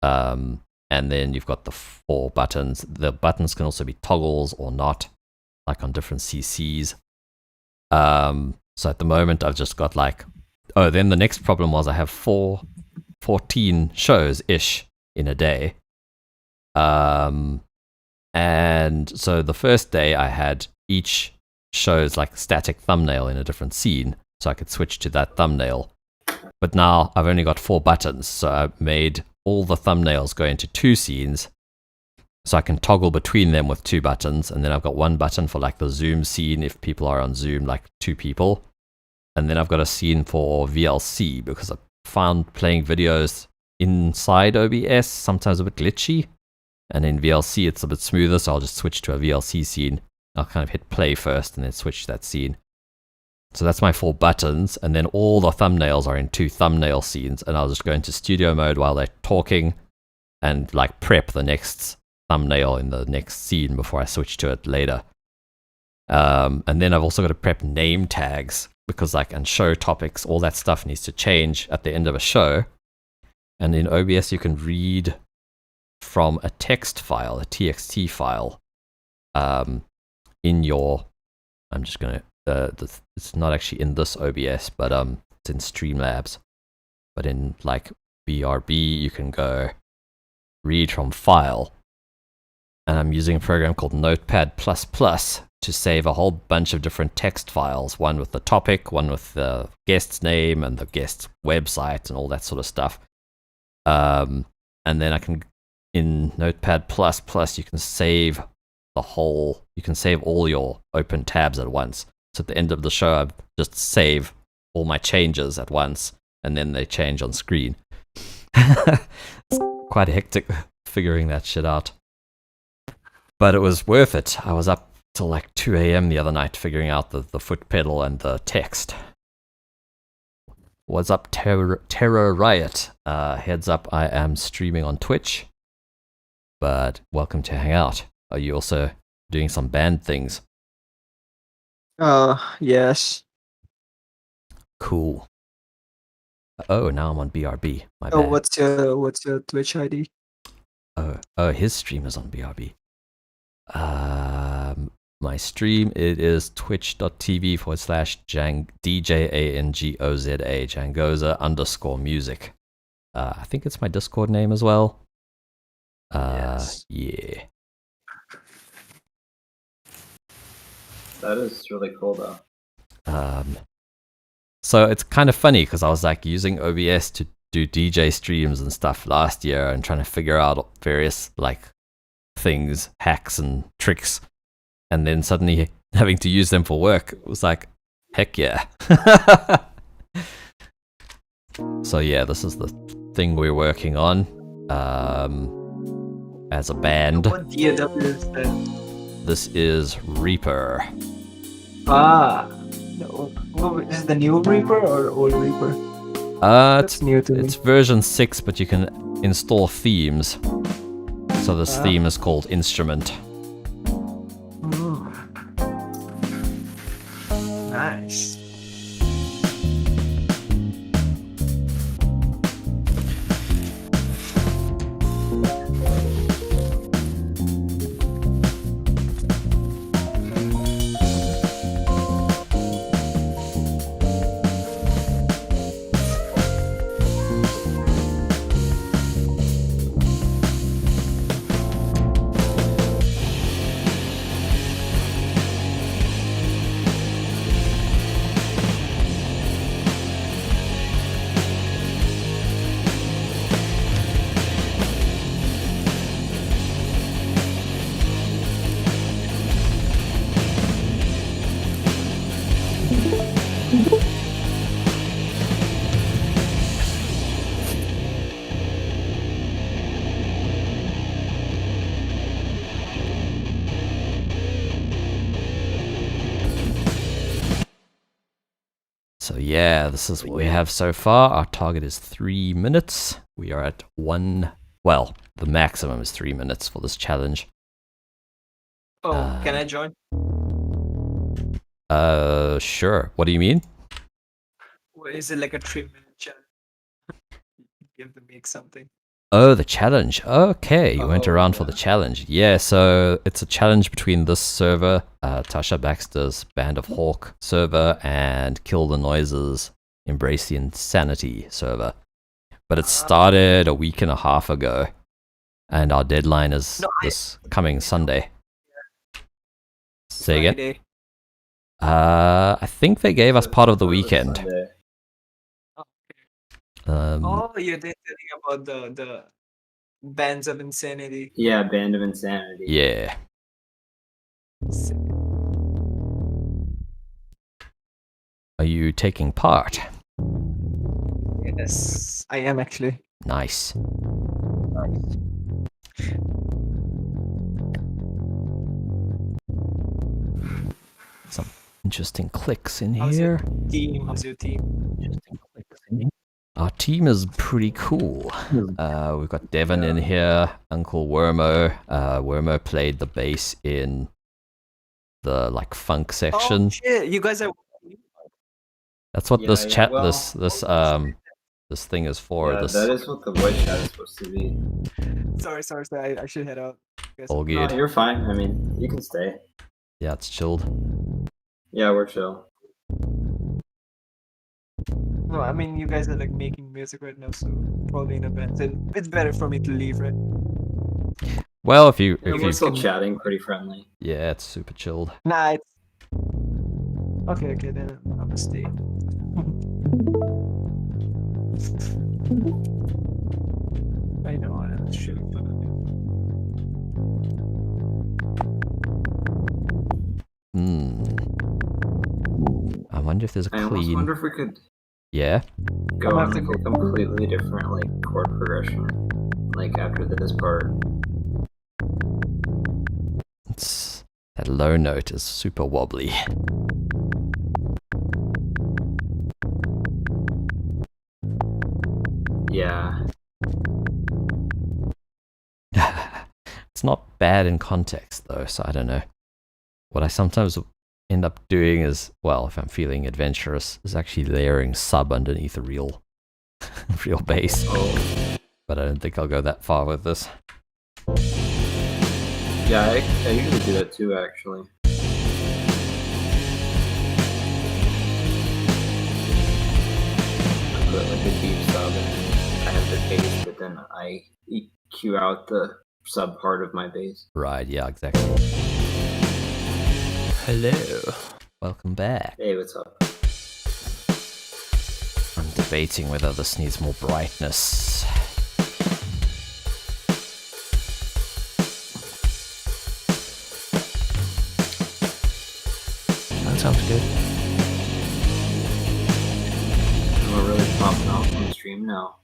And then you've got the 4 buttons. The buttons can also be toggles or not, like on different CCs. So at the moment I've just got then the next problem was I have 14 shows-ish in a day, And so the first day I had each show's like static thumbnail in a different scene, so I could switch to that thumbnail. But now I've only got 4 buttons, so I've made all the thumbnails go into 2 scenes, so I can toggle between them with 2 buttons, and then I've got 1 button for like the Zoom scene if people are on Zoom, like 2 people. And then I've got a scene for VLC because I found playing videos inside OBS sometimes a bit glitchy. And in VLC it's a bit smoother, so I'll just switch to a VLC scene. I'll kind of hit play first and then switch to that scene. So that's my 4 buttons, and then all the thumbnails are in 2 thumbnail scenes, and I'll just go into studio mode while they're talking and like prep the next thumbnail in the next scene before I switch to it later. And then I've also got to prep name tags because like and show topics, all that stuff needs to change at the end of a show. And in OBS you can read from a text file, a TXT file, in your, I'm just going to, it's not actually in this OBS, but it's in Streamlabs. But in like BRB, you can go read from file. And I'm using a program called Notepad++ to save a whole bunch of different text files, one with the topic, one with the guest's name and the guest's website and all that sort of stuff. And then I can, in Notepad++, you can save the whole, you can save all your open tabs at once. So at the end of the show, I just save all my changes at once, and then they change on screen. It's quite hectic figuring that shit out. But it was worth it. I was up till like 2 a.m. the other night figuring out the foot pedal and the text. What's up, Terror Riot? Heads up, I am streaming on Twitch. But welcome to hang out. Are you also doing some band things? Yes. Cool. Oh, now I'm on BRB. My Oh, bad. what's your Twitch ID? Oh, his stream is on BRB. My stream, it is twitch.tv/DJANGOZA, Jangoza_music. I think it's my Discord name as well. Yes. Yeah. That is really cool, though. So it's kind of funny because I was like using OBS to do DJ streams and stuff last year and trying to figure out various like things, hacks and tricks, and then suddenly having to use them for work, it was like, heck yeah. So yeah, this is the thing we're working on as a band. What DAW is that? This is Reaper. No. Oh, is it the new Reaper or old Reaper? That's new to me. It's version 6, but you can install themes. So this theme is called Instrument. Nice. So yeah, this is what we have so far. Our target is 3 minutes. We are at 1, well, the maximum is 3 minutes for this challenge. Oh, can I join? Sure. What do you mean? Is it like a 3-minute challenge? You have to make something. Oh, the challenge. Okay, you went Oh, around for the yeah. challenge. Yeah, so it's a challenge between this server, Tasha Baxter's Band of Hawk server, and Kill the Noises, Embrace the Insanity server. But it started a week and a half ago. and our deadline is No, this coming Sunday. Say again. Friday. I think they gave us part of the weekend. Sunday. Oh, you're thinking about the Bands of Insanity. Yeah, Band of Insanity. Yeah. Are you taking part? Yes, I am actually. Nice. Some interesting clicks in How's here. your team? How's your team? Our team is pretty cool. We've got Devon in here, Uncle Wormo. Wormo played the bass in the like funk section. Oh shit! You guys are. That's what Yeah, this yeah, chat well, this thing is for. Yeah, This that is what the voice chat is supposed to be. Sorry. I should head out. Guys. all No, good. you're fine. I mean, you can stay. Yeah, it's chilled. Yeah, we're chill. No, I mean you guys are like making music right now, so probably in a band. It's better for me to leave, right? Well, if you We're still chatting, pretty friendly. yeah, it's super chilled. Nah, it's okay. Then I'm gonna stay. I know. I should. I wonder if there's a I almost clean. wonder if we could Yeah. go I'm on gonna like have a completely different like chord progression, like after this part. It's that low note is super wobbly. Yeah. It's not bad in context though, so I don't know. What I sometimes end up doing is, well, if I'm feeling adventurous, is actually layering sub underneath a real real bass. Oh. But I don't think I'll go that far with this. Yeah, I usually do that too, actually. I put like a deep sub and I have the bass, but then I EQ out the sub part of my bass. Right, yeah, exactly. Hello. Welcome back. Hey, what's up? I'm debating whether this needs more brightness. That sounds good. We're really popping off on the stream now.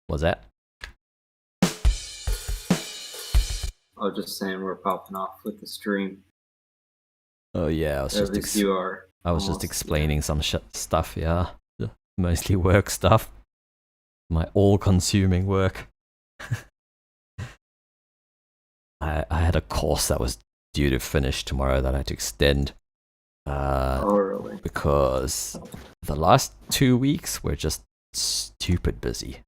Was that? I was just saying we're popping off with the stream. Oh yeah, I was Or at just least you are. I was just almost, explaining some stuff, yeah. Mostly work stuff. My all-consuming work. I had a course that was due to finish tomorrow that I had to extend. Oh, really? Because the last 2 weeks were just stupid busy.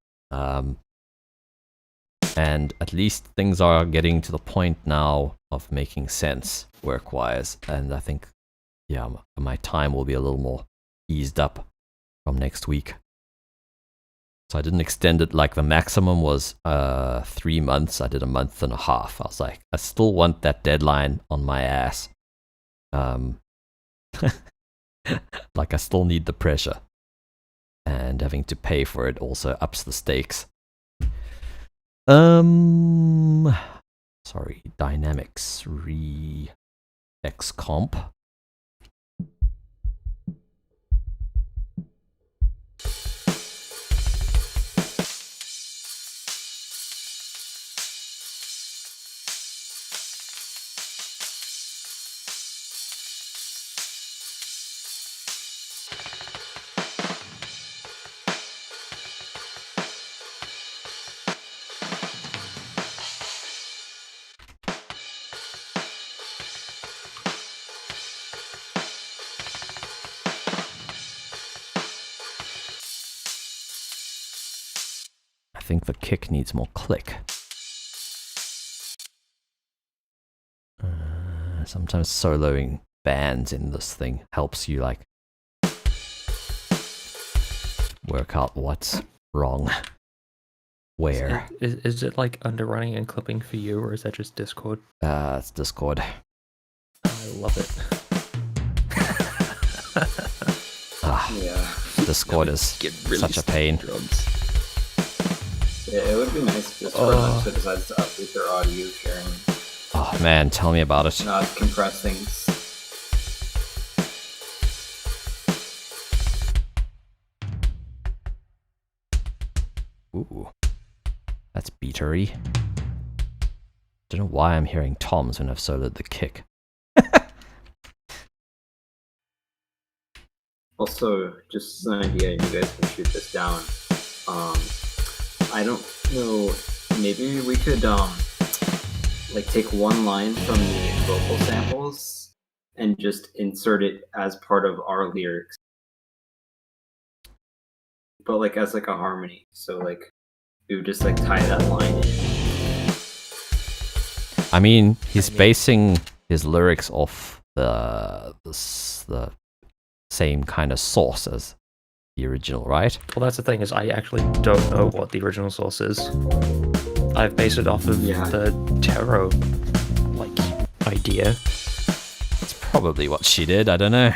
And at least things are getting to the point now of making sense work-wise, and I think, yeah, my time will be a little more eased up from next week. So I didn't extend it, like the maximum was 3 months. I did a month and a half. I was like, I still want that deadline on my ass. Like I still need the pressure, and having to pay for it also ups the stakes. Sorry, Dynamics X comp. I think the kick needs more click. Sometimes soloing bands in this thing helps you like work out what's wrong. Where? Is it like underrunning and clipping for you, or is that just Discord? It's Discord. I love it. Yeah. Discord is Get really such a pain. drums. Yeah, it would be nice just for them to decide to update their audio sharing, Oh man, tell me about it. not compress things. Ooh, that's beatery. Don't know why I'm hearing toms when I've soloed the kick. Also, just an idea, you guys can shoot this down. I don't know, maybe we could like take one line from the vocal samples and just insert it as part of our lyrics. But like as like a harmony. So like we would just like tie that line in. I mean, he's basing his lyrics off the same kind of source as the original, right? Well, that's the thing, is I actually don't know what the original source is. I've based it off of Yeah. the tarot, like, idea. It's probably what she did, I don't know.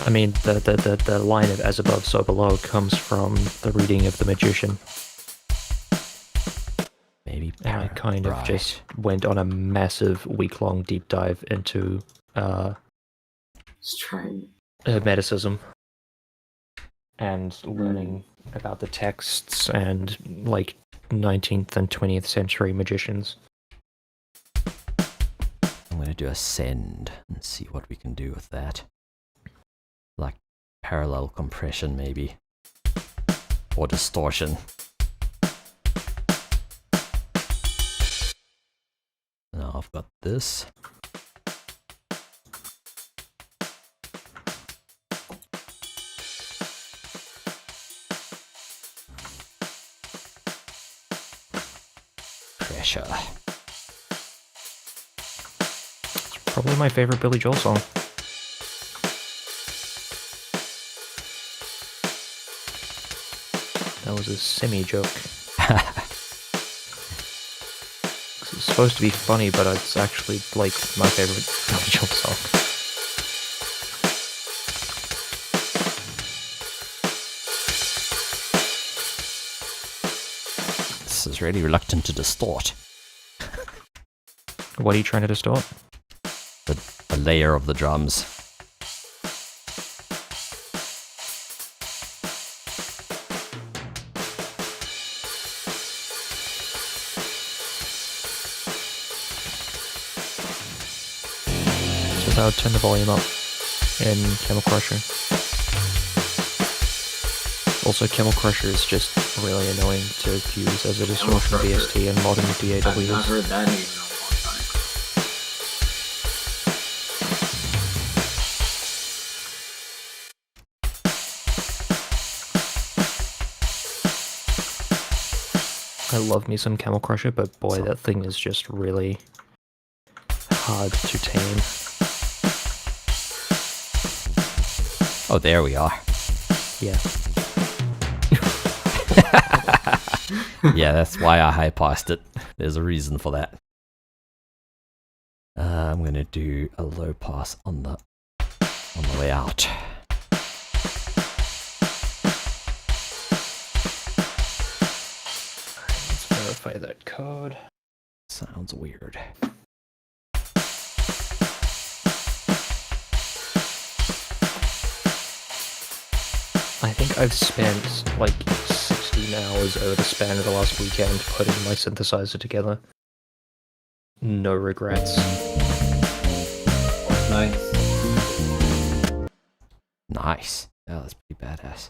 I mean, the line of as above, so below comes from the reading of The Magician. Maybe And I kind of right. just went on a massive week-long deep dive into Just trying. Hermeticism and learning about the texts and like 19th and 20th century magicians. I'm going to do a send and see what we can do with that. Like parallel compression, maybe. Or distortion. Now I've got this. Pressure. Probably my favorite Billy Joel song. That was a semi-joke. It's supposed to be funny, but it's actually like my favorite Billy Joel song. This is really reluctant to distort. What are you trying to distort? The layer of the drums. So I would turn the volume up in Camel Crusher. Also, Camel Crusher is just really annoying to use as a distortion Crusher. VST in modern I've not DAWs. heard that name in a long time. I love me some Camel Crusher, but boy, that thing is just really hard to tame. Oh, there we are. Yeah. Yeah, that's why I high passed it. There's a reason for that. I'm gonna do a low pass on the way out. Let's verify that code. Sounds weird. I think I've spent like 16 hours over the span of the last weekend putting my synthesizer together. No regrets. Nice. Nice. Oh, that's pretty badass.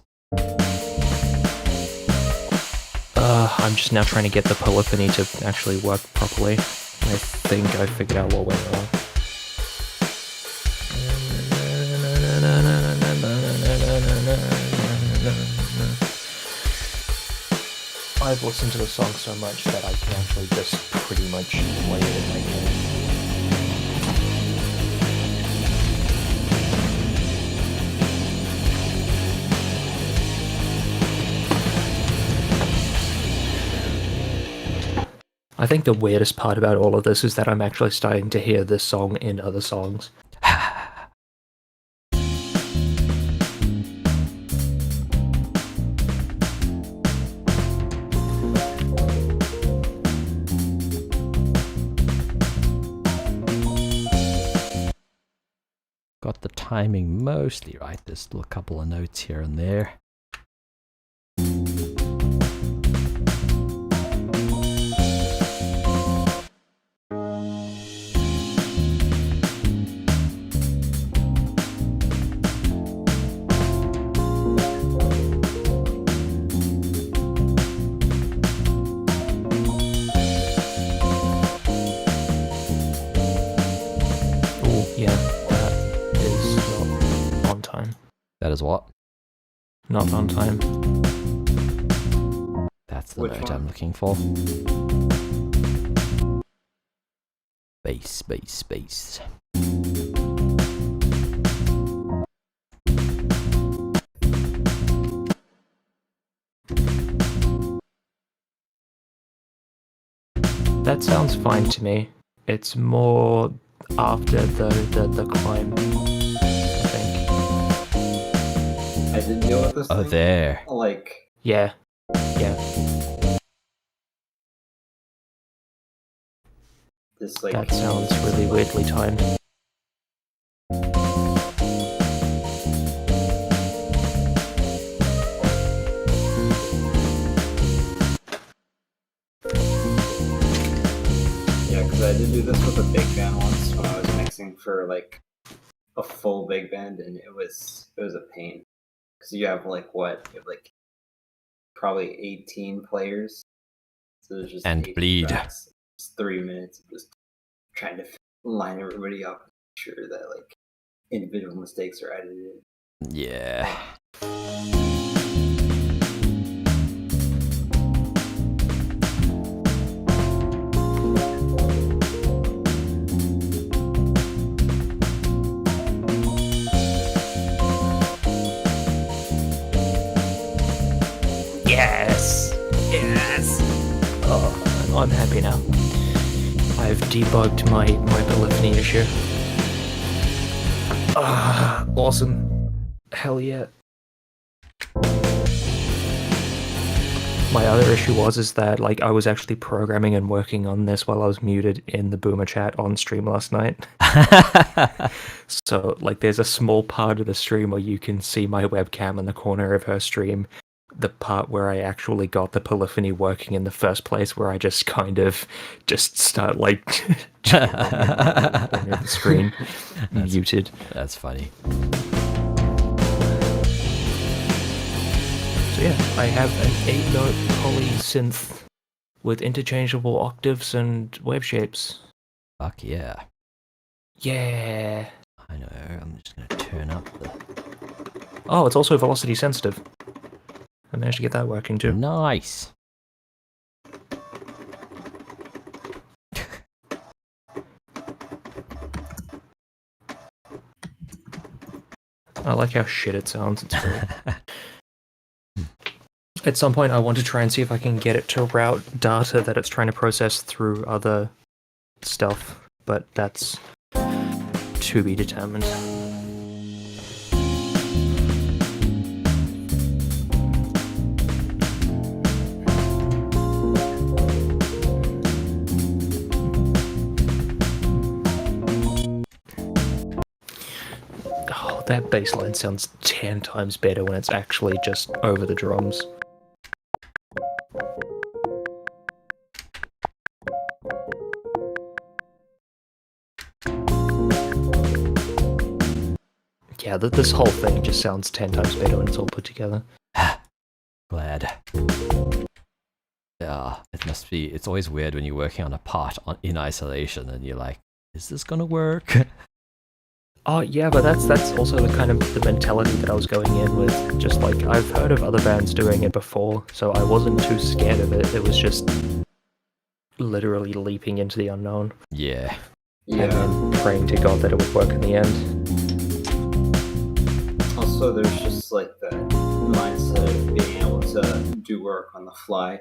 I'm just now trying to get the polyphony to actually work properly. I think I figured out what went wrong. I've listened to the song so much that I can actually just pretty much play it in my head. I think the weirdest part about all of this is that I'm actually starting to hear this song in other songs. Got the timing mostly right. There's still a couple of notes here and there. Oh, yeah, that is not on time. That is what? Not on time. That's the Which note one? I'm looking for. Bass, bass, bass. That sounds fine to me. It's more after the climb, I think. I did deal with this Oh, thing. there. Like, Yeah. Yeah. this, like... That sounds really weirdly timed. Yeah, because I did do this with a big band once when I was mixing for, like, a full big band, and it was a pain. Because you have, like, what? You have, like, probably 18 players. So there's just And 18 bleed. tracks. It's 3 minutes of just trying to line everybody up, make sure that, like, individual mistakes are edited. Yeah. Yes! Yes! Oh, I'm happy now. I've debugged my polyphony issue. Ah, awesome. Hell yeah. My other issue is that like I was actually programming and working on this while I was muted in the Boomer chat on stream last night. So like there's a small part of the stream where you can see my webcam in the corner of her stream. The part where I actually got the polyphony working in the first place, where I just kind of just start like the screen muted. That's funny. So yeah, I have an 8-note poly synth with interchangeable octaves and wave shapes. Fuck yeah. Yeah. I know. I'm just gonna turn up the. Oh, it's also velocity sensitive. I managed to get that working too. Nice. I like how shit it sounds. It's great. At some point, I want to try and see if I can get it to route data that it's trying to process through other stuff, but that's to be determined. Oh, that bass line sounds 10 times better when it's actually just over the drums. Yeah, this whole thing just sounds 10 times better when it's all put together. Glad. Yeah, it must be. It's always weird when you're working on a part in isolation and you're like, is this gonna work? Oh yeah, but that's also the kind of the mentality that I was going in with. Just like I've heard of other bands doing it before, so I wasn't too scared of it. It was just literally leaping into the unknown Yeah. and Yeah. then praying to God that it would work in the end. Also, there's just like the mindset of being able to do work on the fly.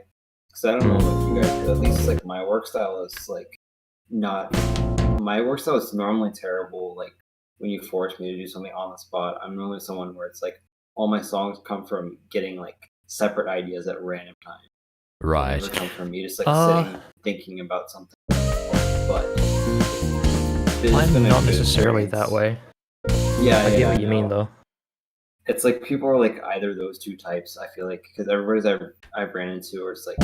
Because I don't know what you guys do. At least like my work style is like not. My work style is normally terrible. Like when you force me to do something on the spot, I'm normally someone where it's like all my songs come from getting like separate ideas at random times. They Right. never come from me just like sitting thinking about something. But it's I'm been a not good necessarily experience. that way. Yeah, I get yeah, what you mean, no. though. It's like people are like either those two types. I feel like because everybody's I've ran into, or it's like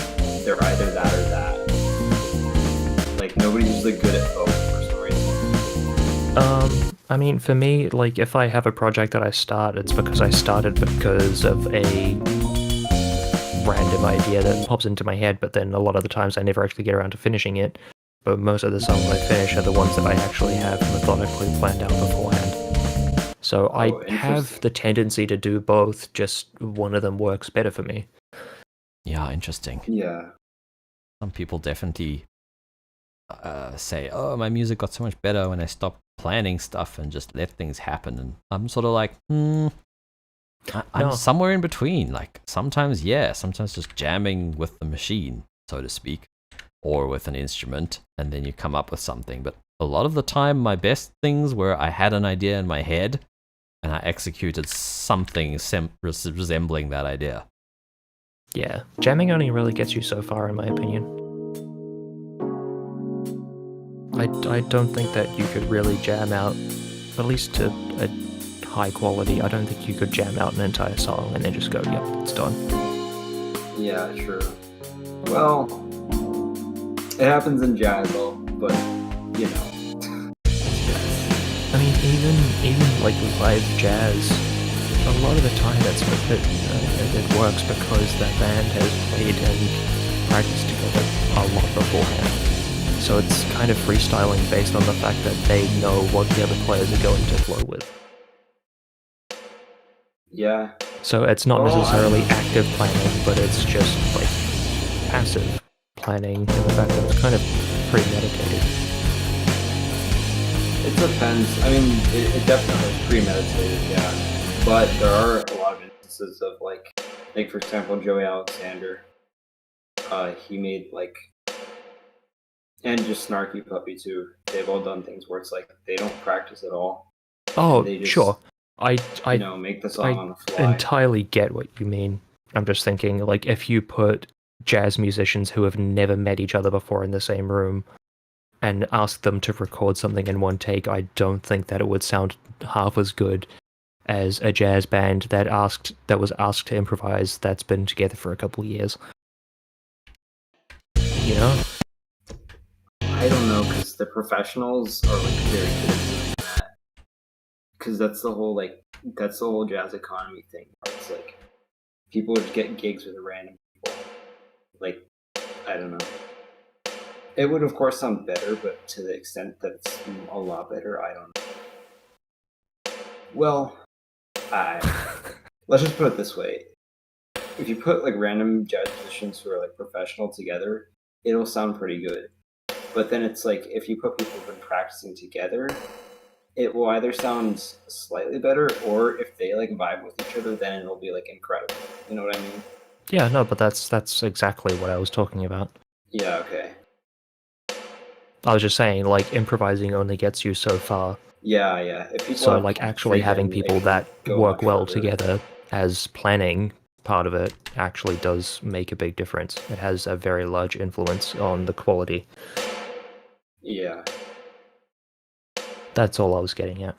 they're either that or that. Like nobody's usually good at both for some reason. I mean, for me, like, if I have a project that I start, it's because I started because of a random idea that pops into my head, but then a lot of the times I never actually get around to finishing it. But most of the songs I finish are the ones that I actually have methodically planned out beforehand. So I have interesting. the tendency to do both, just one of them works better for me. Yeah, interesting. Yeah. Some people definitely say, "Oh, my music got so much better when I stopped planning stuff and just let things happen." And I'm sort of like, I'm No. somewhere in between. Like sometimes, yeah, sometimes just jamming with the machine, so to speak, or with an instrument, and then you come up with something. But a lot of the time, my best things were I had an idea in my head, and I executed something resembling that idea. Yeah, jamming only really gets you so far, in my opinion. I don't think that you could really jam out, at least to a high quality, I don't think you could jam out an entire song and then just go, yep, it's done. Yeah, true. Well, it happens in jazz though, but you know. I mean, even like live jazz, a lot of the time it works because that band has played and practiced together a lot beforehand. So it's kind of freestyling based on the fact that they know what the other players are going to flow with. Yeah. So it's not Well, necessarily active planning, but it's just like passive planning in the fact that it's kind of premeditated. It depends. I mean, it definitely is premeditated, yeah. But there are a lot of instances of like for example, Joey Alexander. He made like, and just Snarky Puppy too. They've all done things where it's like they don't practice at all. Oh, They just, sure. I make the song on the fly. entirely get what you mean. I'm just thinking, like, if you put jazz musicians who have never met each other before in the same room and ask them to record something in one take, I don't think that it would sound half as good as a jazz band that was asked to improvise that's been together for a couple of years. You know? I don't know, because the professionals are like very good at doing that. Because that's the whole jazz economy thing. It's like people would get gigs with random people. Like, I don't know. It would of course sound better, but to the extent that it's a lot better, I don't know. Well, let's just put it this way. If you put like random jazz musicians who are like professional together, it'll sound pretty good. But then it's like if you put people who've been practicing together, it will either sound slightly better, or if they like vibe with each other, then it'll be like incredible. You know what I mean? Yeah, no, but that's exactly what I was talking about. Yeah, okay. I was just saying, like, improvising only gets you so far. Yeah. If people So, have like, actually freedom, having they people can that go work much well further. together as planning part of it actually does make a big difference. It has a very large influence on the quality. Yeah. That's all I was getting at.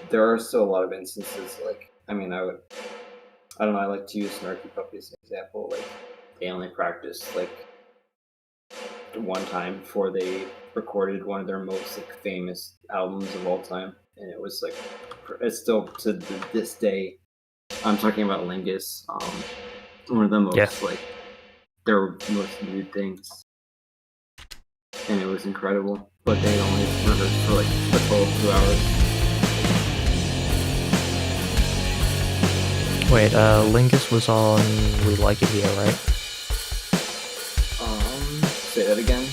There are still a lot of instances, like, I mean, I don't know, I like to use Snarky Puppy as an example. Like, they only practiced, like, one time before they recorded one of their most, like, famous albums of all time. And it was, like, it's still, to this day, I'm talking about Lingus, one of the most, like, their most viewed things. And it was incredible. But they only rehearsed for, like, the full 2 hours. Wait, Lingus was on We Like It Here, right? Say that again?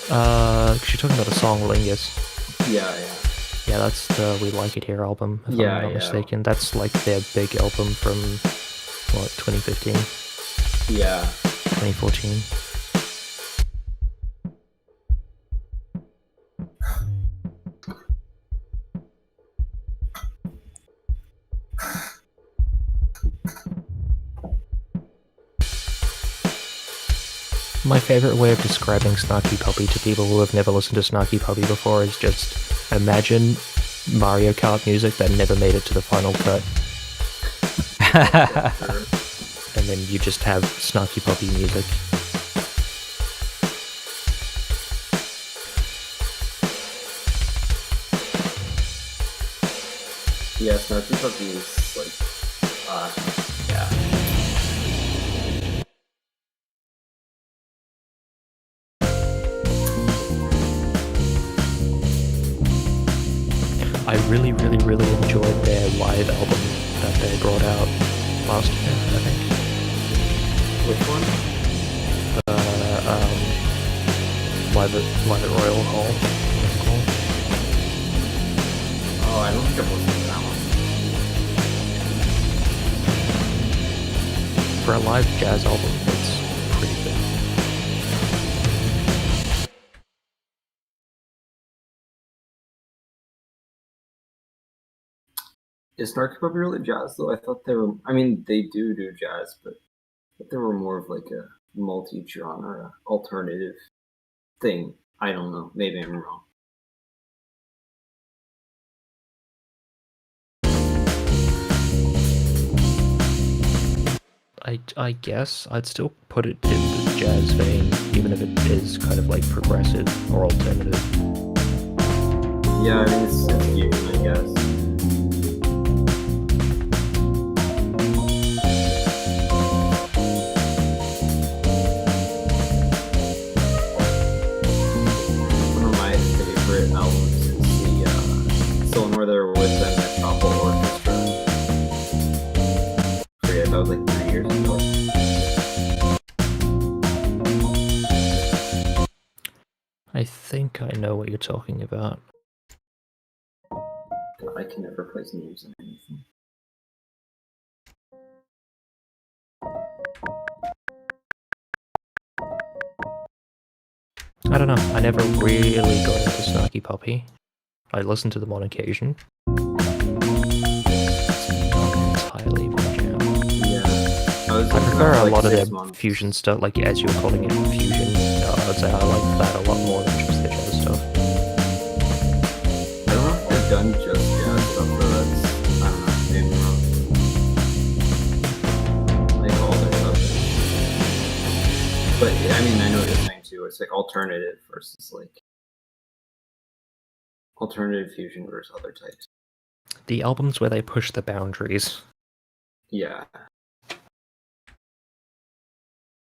'Cause you're talking about the song Lingus. Yeah. Yeah, that's the We Like It Here album, if Yeah, I'm not yeah. mistaken. That's like their big album from, what, 2015, Yeah. 2014? My favorite way of describing Snarky Puppy to people who have never listened to Snarky Puppy before is just imagine Mario Kart music that never made it to the final cut, and then you just have Snarky Puppy music. Yeah, Snarky Puppy is like, yeah. I really enjoyed their live album that they brought out last year, I think. Which one? Live at Royal Hall. What's it called? Oh, I don't think I've listened to that one. For a live jazz album, it's pretty good. Is Snarky Puppy really jazz though? I thought they were. I mean, they do jazz, but I thought they were more of like a multi-genre alternative thing. I don't know. Maybe I'm wrong. I guess I'd still put it in the jazz vein, even if it is kind of like progressive or alternative. Yeah, I mean, it's fusion, I guess. One of my favorite albums is the Still Where They Were With Them, Metropolis Orchestra. I forget, that was like 3 years ago. I think I know what you're talking about. I can never place names on anything. I don't know, I never really got into Snarky Puppy. I listened to them on occasion. It's not entirely my jam. Yeah. I prefer a lot of their fusion stuff, like as you were calling it, fusion. I'd say I like that a lot more than just their jazz stuff. I don't know if they've done just jazz stuff, though. That's, I don't know, maybe I'm wrong. Like all their stuff. But I mean, I know what you're saying too. It's like alternative versus like alternative fusion versus other types. The albums where they push the boundaries. Yeah.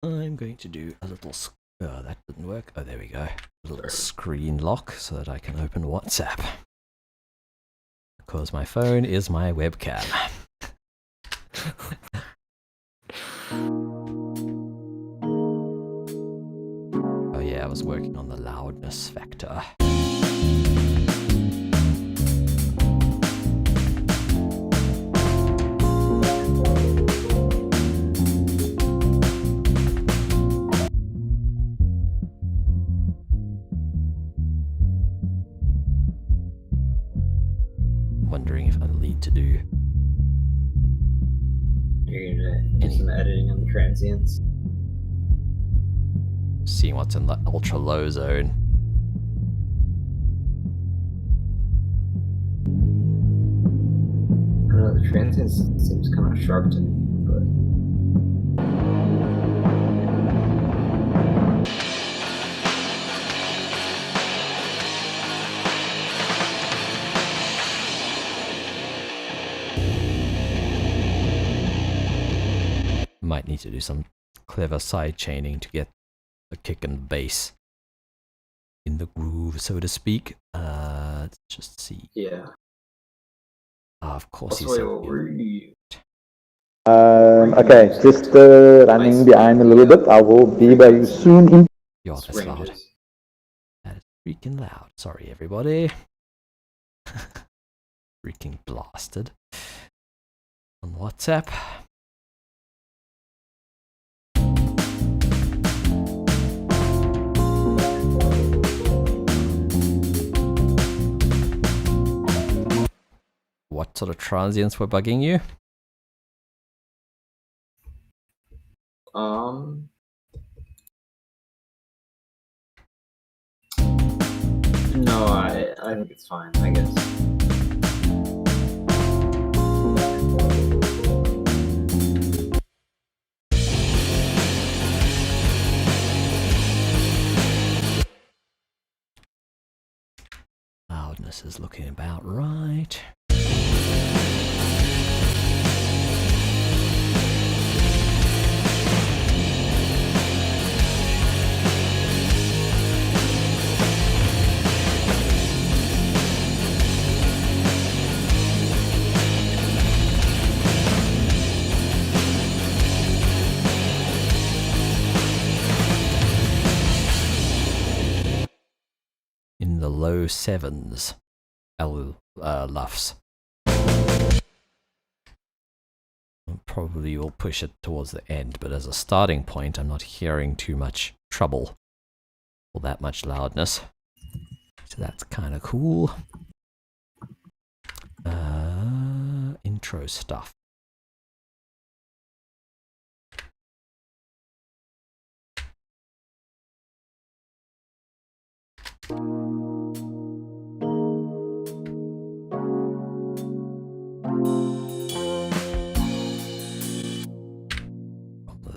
I'm going to do a little. Oh, that didn't work. Oh, there we go. A little screen lock so that I can open WhatsApp. Because my phone is my webcam. Oh yeah, I was working on the loudness factor. Wondering if I'll need to do You're gonna do some editing on the transients. seeing what's in the ultra low zone. I don't know, the transients seems kind of sharp to me, but Might need to do some clever side chaining to get the kick and bass in the groove, so to speak. Let's just see. yeah. Of course, Also, he's wait, so what were you? Okay, just running behind a little bit. I will be by you soon. Yo, that's loud. Ranges. That is freaking loud. Sorry, everybody. Freaking blasted. On WhatsApp. What sort of transients were bugging you? No, I think it's fine, I guess. Loudness is looking about right. In the low 7s. LUFs. Probably will push it towards the end, but as a starting point, I'm not hearing too much trouble or that much loudness. So that's kind of cool. Intro stuff.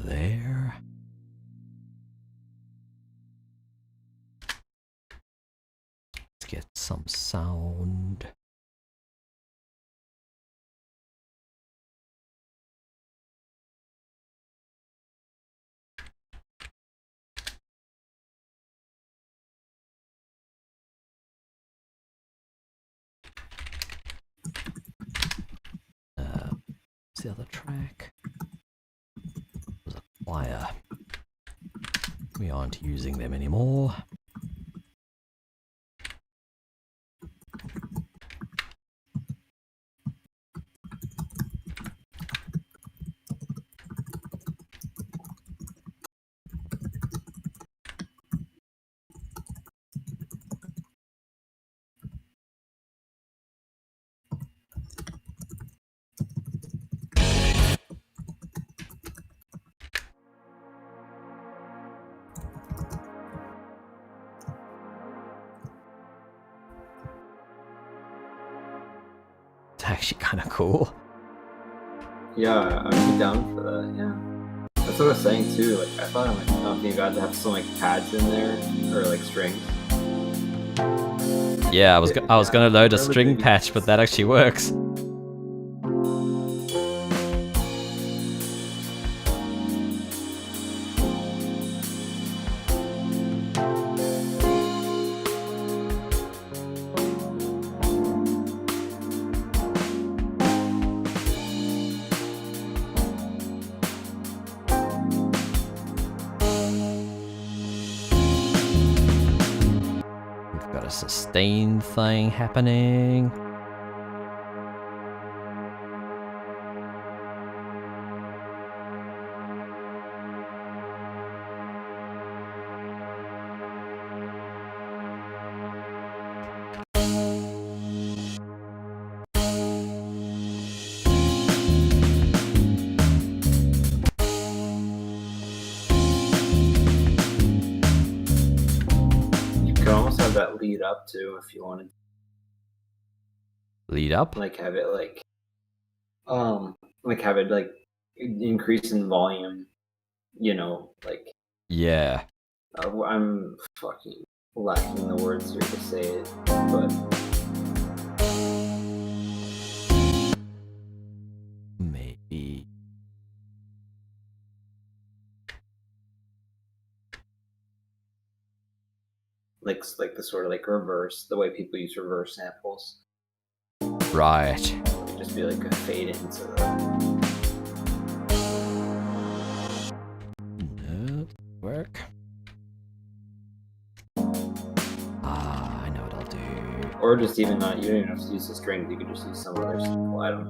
There. Let's get some sound. What's the other track? It was a choir. We aren't using them anymore. It's actually kind of cool. Yeah, I'd be down for that, yeah. That's what I was saying too, like, I thought you got to have some, like, pads in there, or, like, strings. Yeah, I was gonna load a string patch, but that actually works. We've got a sustain thing happening. You could almost have that lead up too, if you wanted. Lead up? Like, have it, have it, like, increase in volume, you know, like, Yeah. I'm fucking lacking the words here to say it, but Maybe. like the sort of, like, reverse, the way people use reverse samples. Right. It'd just be like a fade into the. No, work. I know what I'll do. Or Or just even not, you don't even have to use the strings, you could just use some other simple item.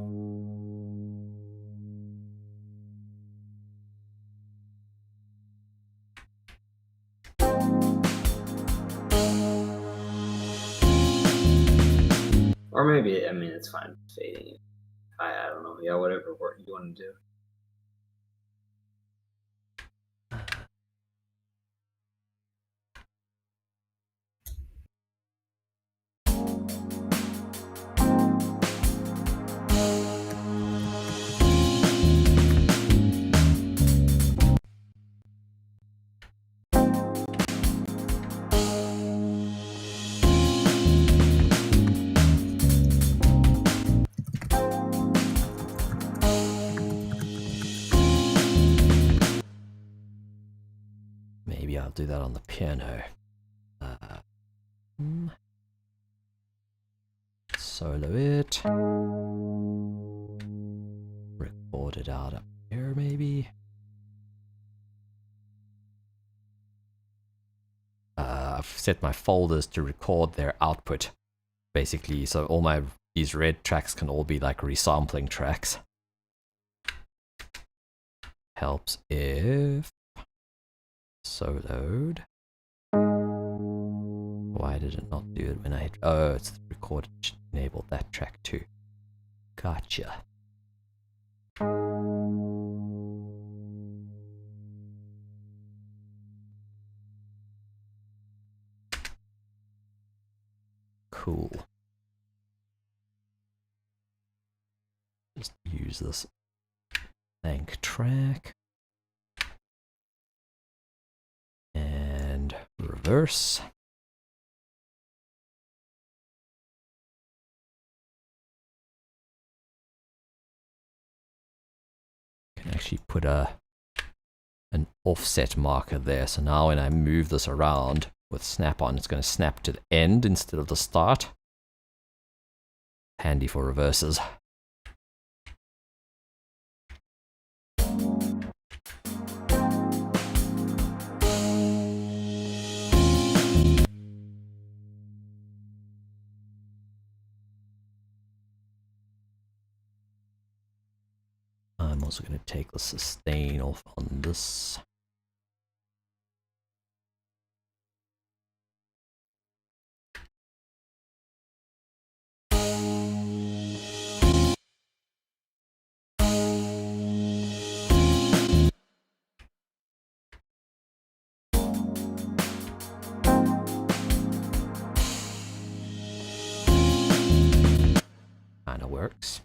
Or maybe, I mean, it's fine fading. I don't know. Yeah, whatever work you want to do. Maybe I'll do that on the piano. Solo it. Record it out up here, maybe. I've set my folders to record their output, basically, so all these red tracks can all be like resampling tracks. Helps if soloed. Why did it not do it when I... Oh, it's recorded. Should enable that track too. Gotcha. Cool. Just use this blank track. And reverse. Can actually put an offset marker there, so now when I move this around with snap-on, it's going to snap to the end instead of the start. Handy for reverses. I'm also going to take the sustain off on this. Kinda works.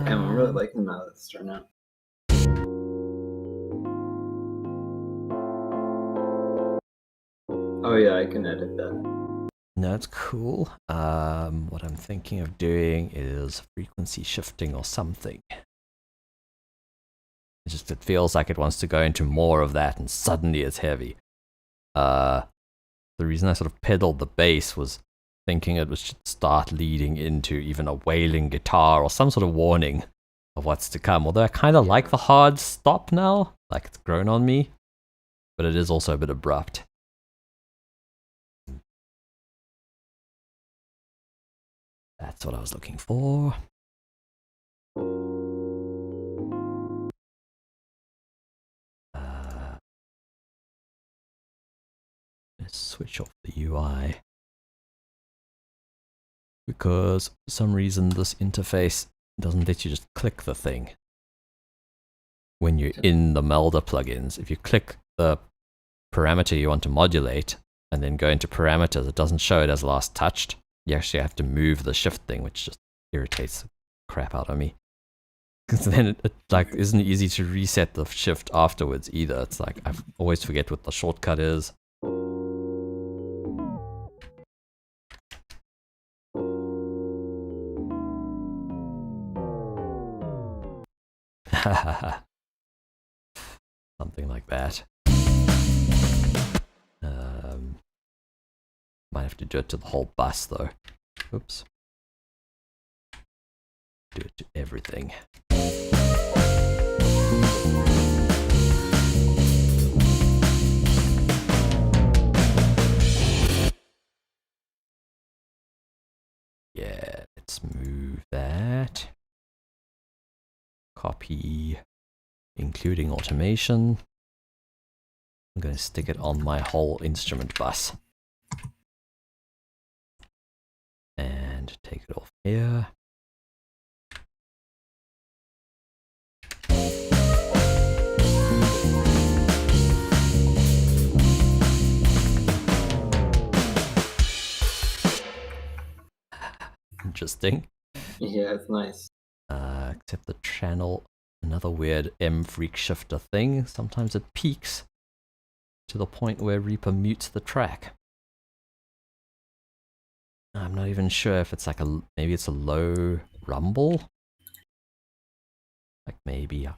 Damn, I'm really liking how this turned out. Oh yeah, I can edit that. That's cool. What I'm thinking of doing is frequency shifting or something. It feels like it wants to go into more of that, and suddenly it's heavy. The reason I sort of pedaled the bass was thinking it should start leading into even a wailing guitar or some sort of warning of what's to come. Although I kind of like the hard stop now, like it's grown on me, but it is also a bit abrupt. That's what I was looking for. Let's switch off the UI. Because for some reason this interface doesn't let you just click the thing. When you're in the Melder plugins, if you click the parameter you want to modulate and then go into parameters, it doesn't show it as last touched. You actually have to move the shift thing, which just irritates the crap out of me. Because then it like isn't easy to reset the shift afterwards either. It's like I always forget what the shortcut is. Something like that. Might have to do it to the whole bus though. Oops. Do it to everything. Yeah, let's move that. Copy, including automation. I'm going to stick it on my whole instrument bus. And take it off here. Interesting. Yeah, it's nice. Except the channel, another weird M freak shifter thing. Sometimes it peaks to the point where Reaper mutes the track. I'm not even sure if it's like maybe it's a low rumble. Like maybe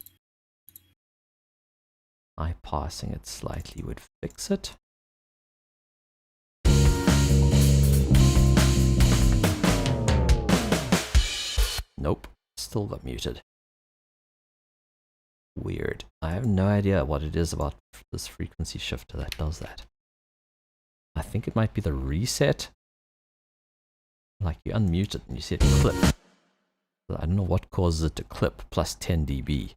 bypassing it slightly would fix it. Nope, still got muted. Weird. I have no idea what it is about this frequency shifter that does that. I think it might be the reset. Like you unmute it and you see it clip. I don't know what causes it to clip plus 10 dB.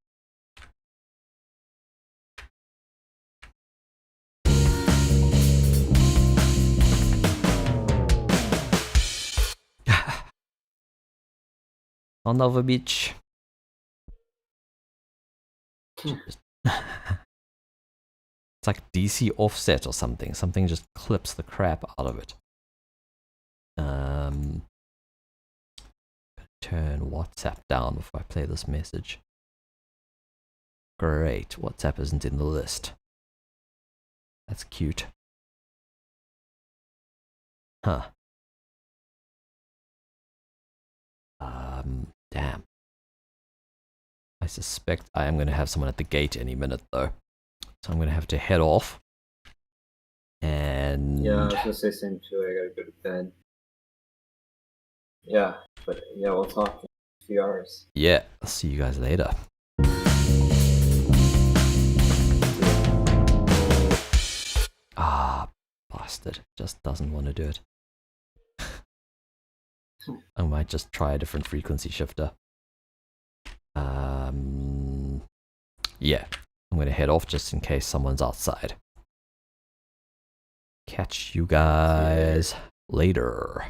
On over beach. It's like DC offset or something. Something just clips the crap out of it. Turn WhatsApp down before I play this message. Great, WhatsApp isn't in the list. That's cute. Huh. Damn. I suspect I am going to have someone at the gate any minute though. So I'm going to have to head off. And Yeah, I was gonna say same too. I gotta go to bed. Yeah, but yeah, we'll talk in a few hours. yeah, I'll see you guys later. Ah, bastard. Just doesn't want to do it. I might just try a different frequency shifter. Yeah, I'm gonna head off just in case someone's outside. Catch you guys later.